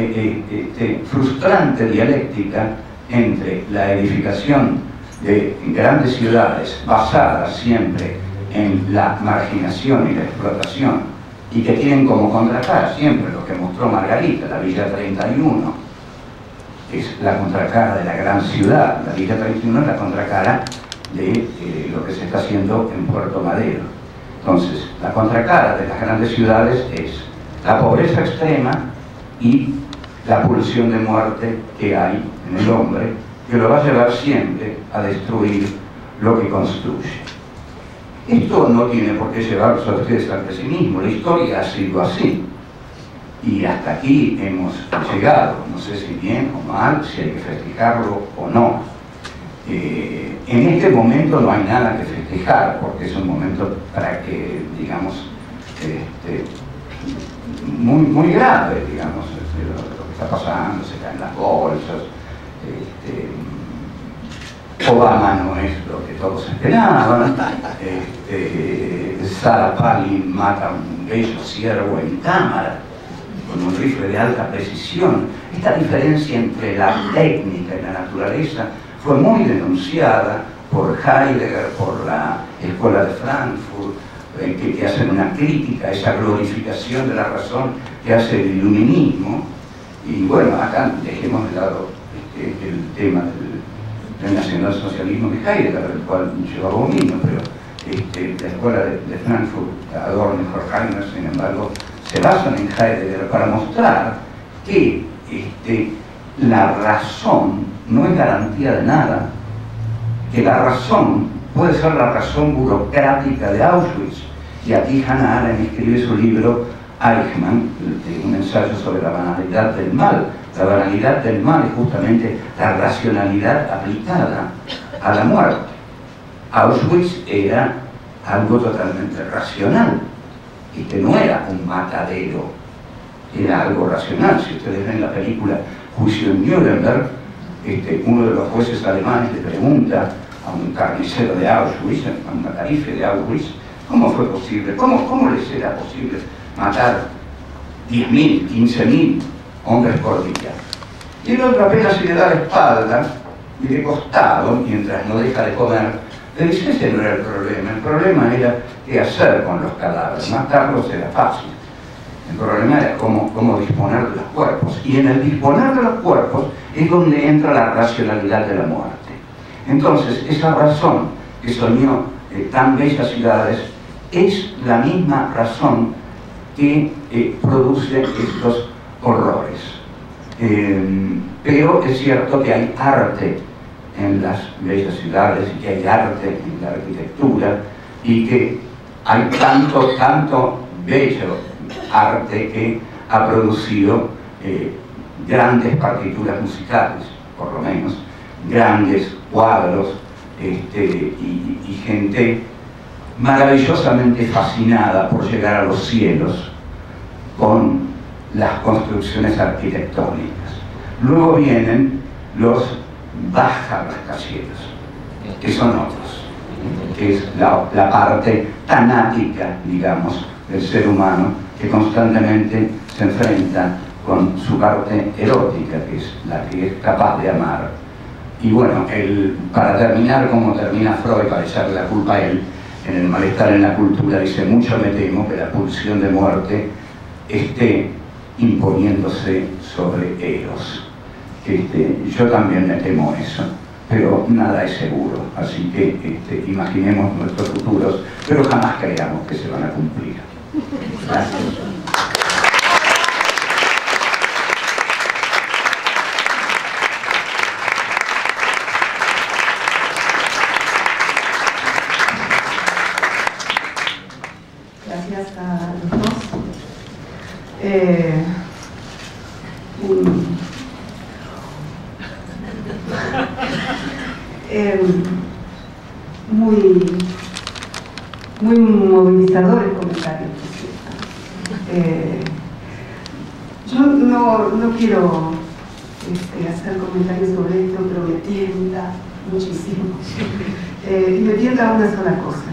frustrante dialéctica entre la edificación de grandes ciudades basadas siempre en la marginación y la explotación, y que tienen como contracara siempre lo que mostró Margarita, la Villa 31, es la contracara de la gran ciudad. La Villa 31 es la contracara de lo que se está haciendo en Puerto Madero. Entonces, la contracara de las grandes ciudades es la pobreza extrema y la pulsión de muerte que hay en el hombre, que lo va a llevar siempre a destruir lo que construye. Esto no tiene por qué llevarlos a ustedes al pesimismo. La historia ha sido así. Y hasta aquí hemos llegado. No sé si bien o mal, si hay que festejarlo o no. En este momento no hay nada que festejar, porque es un momento para que, digamos, muy grave, digamos, lo que está pasando, se caen las bolsas. Obama no es lo que todos esperaban. Sarah Palin mata a un bello ciervo en cámara con un rifle de alta precisión. Esta diferencia entre la técnica y la naturaleza fue muy denunciada por Heidegger, por la escuela de Frankfurt, que hacen una crítica a esa glorificación de la razón que hace el iluminismo. Y bueno, acá dejemos de lado el tema del nacionalsocialismo de Heidegger, el cual yo abomino, pero la escuela de Frankfurt, Adorno y Horkheimer, sin embargo, se basan en Heidegger para mostrar que la razón no es garantía de nada, que la razón puede ser la razón burocrática de Auschwitz. Y aquí Hannah Arendt escribe su libro Eichmann, un ensayo sobre la banalidad del mal. La banalidad del mal es justamente la racionalidad aplicada a la muerte. Auschwitz era algo totalmente racional, no era un matadero, era algo racional. Si ustedes ven la película Juicio en Nuremberg, uno de los jueces alemanes le pregunta a un carnicero de Auschwitz, a un matarife de Auschwitz, ¿cómo fue posible? ¿Cómo les era posible matar 10.000, 15.000 hombres por día? Y el otro apenas le da la espalda y de costado, mientras no deja de comer, le dice: ese no era el problema era qué hacer con los cadáveres, matarlos era fácil. El problema era cómo disponer de los cuerpos, y en el disponer de los cuerpos es donde entra la racionalidad de la muerte. Entonces, esa razón que soñó tan bellas ciudades es la misma razón que produce estos horrores. Pero es cierto que hay arte en las bellas ciudades, y que hay arte en la arquitectura, y que hay tanto bello arte que ha producido grandes partituras musicales, por lo menos, grandes cuadros, y gente maravillosamente fascinada por llegar a los cielos con las construcciones arquitectónicas. Luego vienen los bajarrascacielos, que son otros, que es la parte tanática, digamos, del ser humano, que constantemente se enfrenta con su parte erótica, que es la que es capaz de amar. Y bueno, para terminar, como termina Freud, para echarle la culpa a él, en El malestar en la cultura, dice: mucho me temo que la pulsión de muerte esté imponiéndose sobre Eros. Yo también me temo eso, pero nada es seguro, así que imaginemos nuestros futuros, pero jamás creamos que se van a cumplir. Gracias. Gracias a los dos. Muy movilizadores comentarios. Yo no quiero hacer comentarios sobre esto, pero me tienta muchísimo. Y me tienta una sola cosa.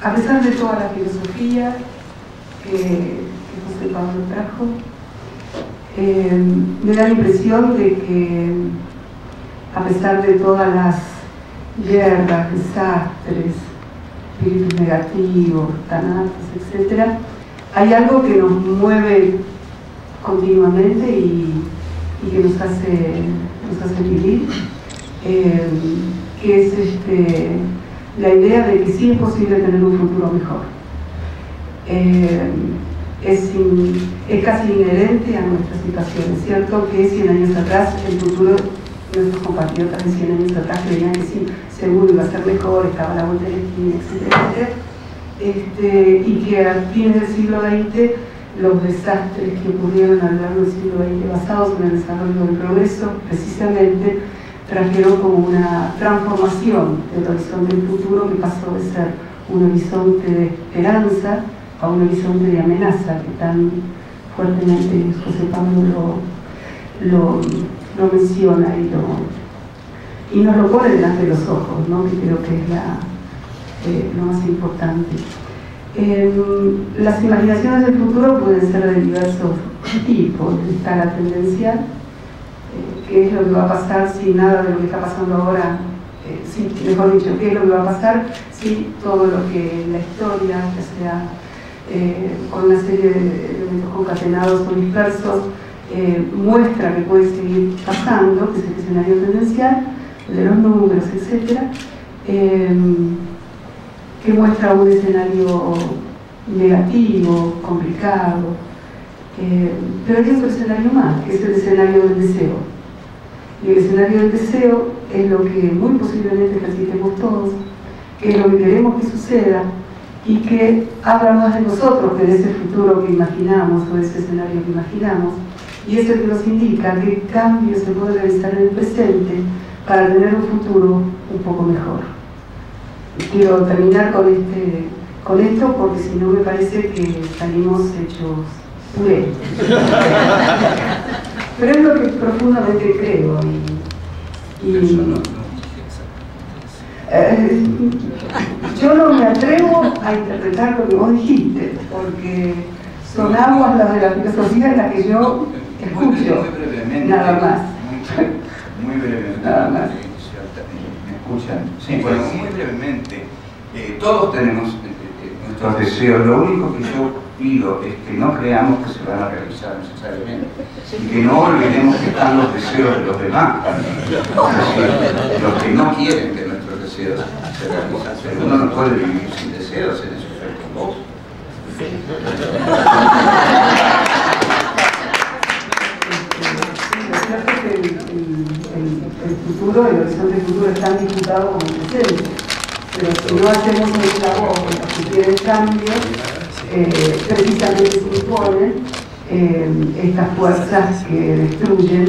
A pesar de toda la filosofía que José Pablo trajo, me da la impresión de que, a pesar de todas las guerras, desastres, espíritus negativos, tanatos, etc., hay algo que nos mueve continuamente y que nos hace vivir, que es la idea de que sí es posible tener un futuro mejor. Es casi inherente a nuestra situación. Es cierto que 100 años atrás el futuro, nuestros compatriotas de 100 años atrás creían que sí, seguro iba a ser mejor, estaba a la vuelta de la esquina, etc. Y que a fines del siglo XX los desastres que ocurrieron a lo largo del siglo XX, basados en el desarrollo del progreso, precisamente trajeron como una transformación del horizonte del futuro, que pasó de ser un horizonte de esperanza a un horizonte de amenaza, que tan fuertemente José Pablo lo menciona y nos lo pone delante de los ojos, ¿no? Que creo que es lo más importante. Las imaginaciones del futuro pueden ser de diversos tipos. Está la tendencial, qué es lo que va a pasar si nada de lo que está pasando ahora, mejor dicho, qué es lo que va a pasar si todo lo que la historia, ya sea con una serie de elementos concatenados o dispersos, muestra que puede seguir pasando, que es el escenario tendencial, el de los números, etc., que muestra un escenario negativo, complicado, pero hay otro escenario más, que es el escenario del deseo. Y el escenario del deseo es lo que muy posiblemente ejercitemos todos, que es lo que queremos que suceda, y que habla más de nosotros que de ese futuro que imaginamos o de ese escenario que imaginamos, y es el que nos indica qué cambios se pueden realizar en el presente para tener un futuro un poco mejor. Quiero terminar con esto porque si no me parece que salimos hechos puré. Pero es lo que profundamente creo yo no me atrevo a interpretar lo que vos dijiste, porque son aguas las de la filosofía en las que yo escucho, nada más. Muy brevemente, nada más. ¿Me escuchan? Sí, bueno, muy brevemente. Todos tenemos nuestros deseos. Lo único que yo pido es que no creamos que se van a realizar necesariamente y que no olvidemos que están los deseos de los demás también. Es decir, los que no quieren que nuestros deseos se realicen. Pero uno no puede vivir sin deseos en ese efecto. ¿Vos? El futuro, el horizonte futuro están disputados con el presente, pero si no hacemos el trabajo para cumplir el cambio, precisamente se imponen estas fuerzas que destruyen,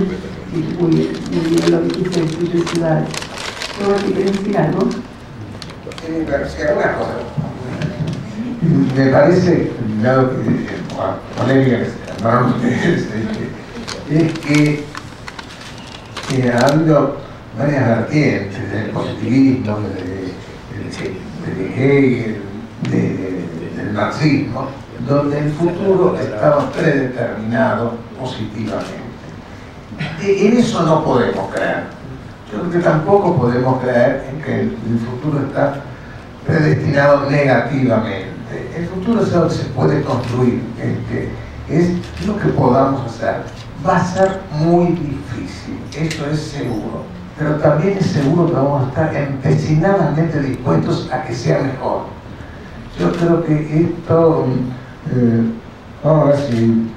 y muy bien lo dijiste, destruyen ciudades. ¿Tú quieres decir algo? Una cosa. Me parece, dado que polémica es que ha habido varias vertientes del positivismo, de Hegel, del marxismo, donde el futuro estaba predeterminado positivamente. En eso no podemos creer. Yo creo que tampoco podemos creer en que el futuro está predestinado negativamente. El futuro es algo que se puede construir, es lo que podamos hacer. Va a ser muy difícil, eso es seguro, pero también es seguro que vamos a estar empecinadamente dispuestos a que sea mejor. Yo creo que esto, vamos a ver si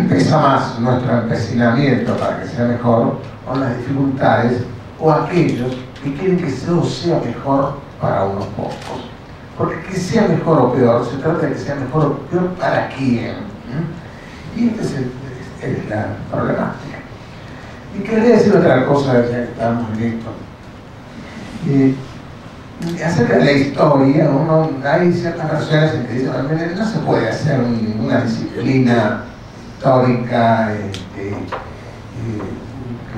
pesa más nuestro empecinamiento para que sea mejor, o las dificultades, o aquellos que quieren que todo sea mejor para unos pocos. Porque que sea mejor o peor, se trata de que sea mejor o peor para quién. Y esta es la problemática. Y quería decir otra cosa, ya que estamos en esto. Acerca de la historia, hay ciertas versiones en que dicen que no se puede hacer una disciplina histórica que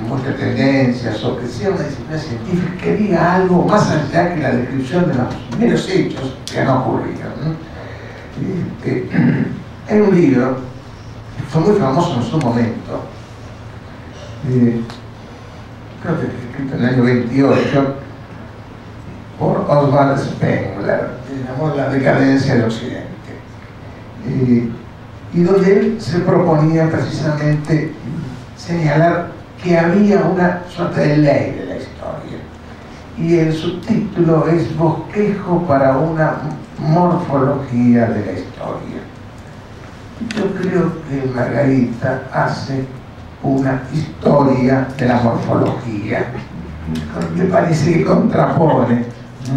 muestre tendencias o que sea una disciplina científica que diga algo más allá que la descripción de los meros hechos que han ocurrido. Hay un libro que fue muy famoso en su momento, creo que escrito en el año 28 por Oswald Spengler, que se llamó La decadencia de Occidente, y donde él se proponía precisamente señalar que había una suerte de ley de la historia, y el subtítulo es Bosquejo para una morfología de la historia. Yo creo que Margarita hace una historia de la morfología, me parece que contrapone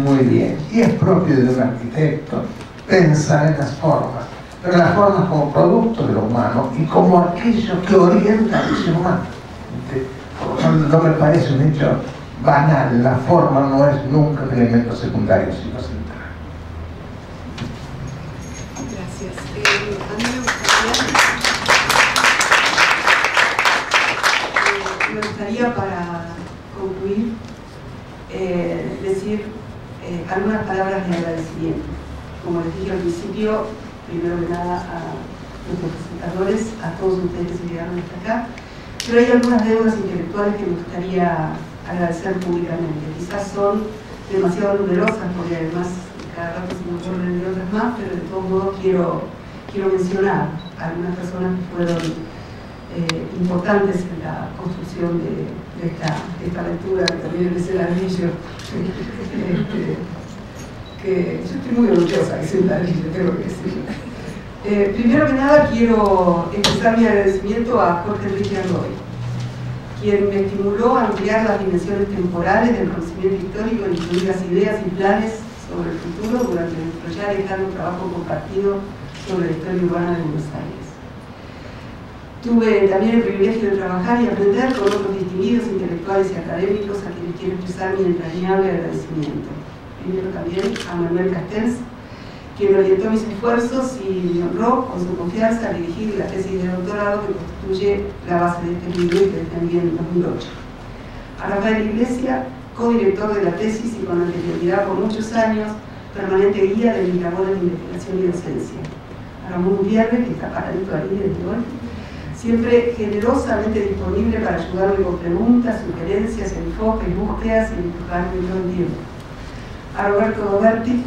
muy bien, y es propio de un arquitecto pensar en las formas, pero las formas como producto de lo humano y como aquello que orienta al ser humano. No me parece un hecho banal, la forma no es nunca un elemento secundario, sino central. Gracias. A mí me gustaría para concluir decir algunas palabras de agradecimiento. Como les dije al principio, primero que nada a nuestros presentadores, a todos ustedes que se llegaron hasta acá, pero hay algunas deudas intelectuales que me gustaría agradecer públicamente. Quizás son demasiado numerosas porque además cada rato se me ocurren de otras más, pero de todos modos quiero mencionar a algunas personas que fueron importantes en la construcción de esta lectura, que también es el ladrillo. Que yo estoy muy orgullosa que sea un ladrillo, tengo que decir. Primero que nada quiero expresar mi agradecimiento a Jorge Enrique Arroyo, quien me estimuló a ampliar las dimensiones temporales del conocimiento histórico, incluir las ideas y planes sobre el futuro durante nuestro ya lejano trabajo compartido sobre la historia urbana de Buenos Aires. Tuve también el privilegio de trabajar y aprender con otros distinguidos intelectuales y académicos a quienes quiero expresar mi entrañable agradecimiento. Primero también a Manuel Castells, quien orientó mis esfuerzos y me honró con su confianza al dirigir la tesis de doctorado que constituye la base de este libro y que defendí en 2008. A Rafael Iglesia, codirector de la tesis y con anterioridad por muchos años, permanente guía de mis labores de investigación y docencia. A Ramón Gutiérrez, que está paradito ahí desde hoy, siempre generosamente disponible para ayudarme con preguntas, sugerencias, enfoques, búsquedas y empujarme todo el tiempo. A Roberto Doberti,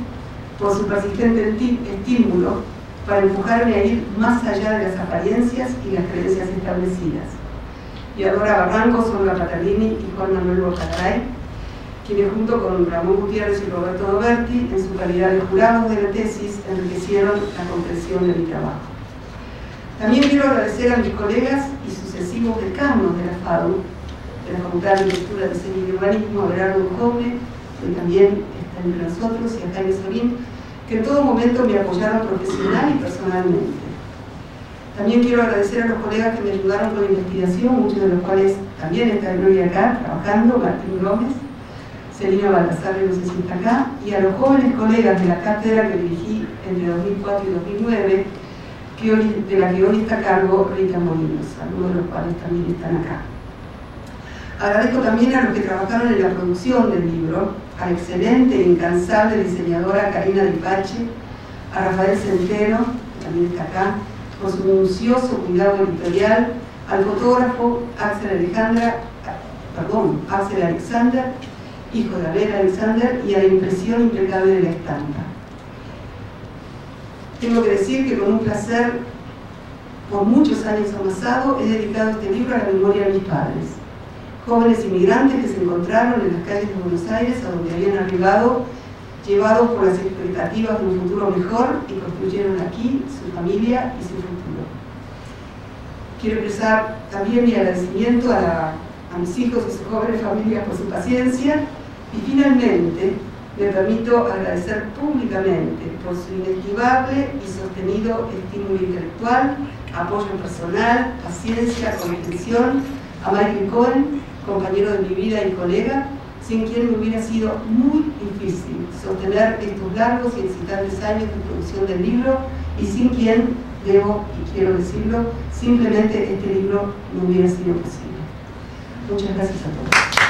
por su persistente estímulo para empujarme a ir más allá de las apariencias y las creencias establecidas. Y a Dora Barrancos, Olga Patalini y Juan Manuel Bocataray, quienes junto con Ramón Gutiérrez y Roberto Doberti, en su calidad de jurados de la tesis, enriquecieron la comprensión de mi trabajo. También quiero agradecer a mis colegas y sucesivos decanos de la FADU, de la Facultad de Arquitectura, Diseño y Urbanismo, a Berardo Jaume, que también está entre nosotros, y a Jaime Sorín, que en todo momento me apoyaron profesional y personalmente. También quiero agradecer a los colegas que me ayudaron con la investigación, muchos de los cuales también están hoy acá trabajando, Martín Gómez, Celina Baldassarre, no sé si está acá, y a los jóvenes colegas de la cátedra que dirigí entre 2004 y 2009, de la que hoy está a cargo Rita Molinos, algunos de los cuales también están acá. Agradezco también a los que trabajaron en la producción del libro, a la excelente e incansable diseñadora Karina Di Pace, a Rafael Centeno, que también está acá, por su minucioso cuidado editorial, al fotógrafo Axel Alexander, hijo de Abel Alexander, y a la impresión impecable de la estampa. Tengo que decir que con un placer, por muchos años amasado, he dedicado este libro a la memoria de mis padres, jóvenes inmigrantes que se encontraron en las calles de Buenos Aires, a donde habían arribado, llevados por las expectativas de un futuro mejor, y construyeron aquí su familia y su futuro. Quiero expresar también mi agradecimiento a mis hijos y sus jóvenes familias por su paciencia, y finalmente me permito agradecer públicamente por su inestimable y sostenido estímulo intelectual, apoyo personal, paciencia, comprensión, a Michael Cohen, compañero de mi vida y colega, sin quien me hubiera sido muy difícil sostener estos largos y excitantes años de producción del libro, y sin quien, debo y quiero decirlo, simplemente este libro no hubiera sido posible. Muchas gracias a todos.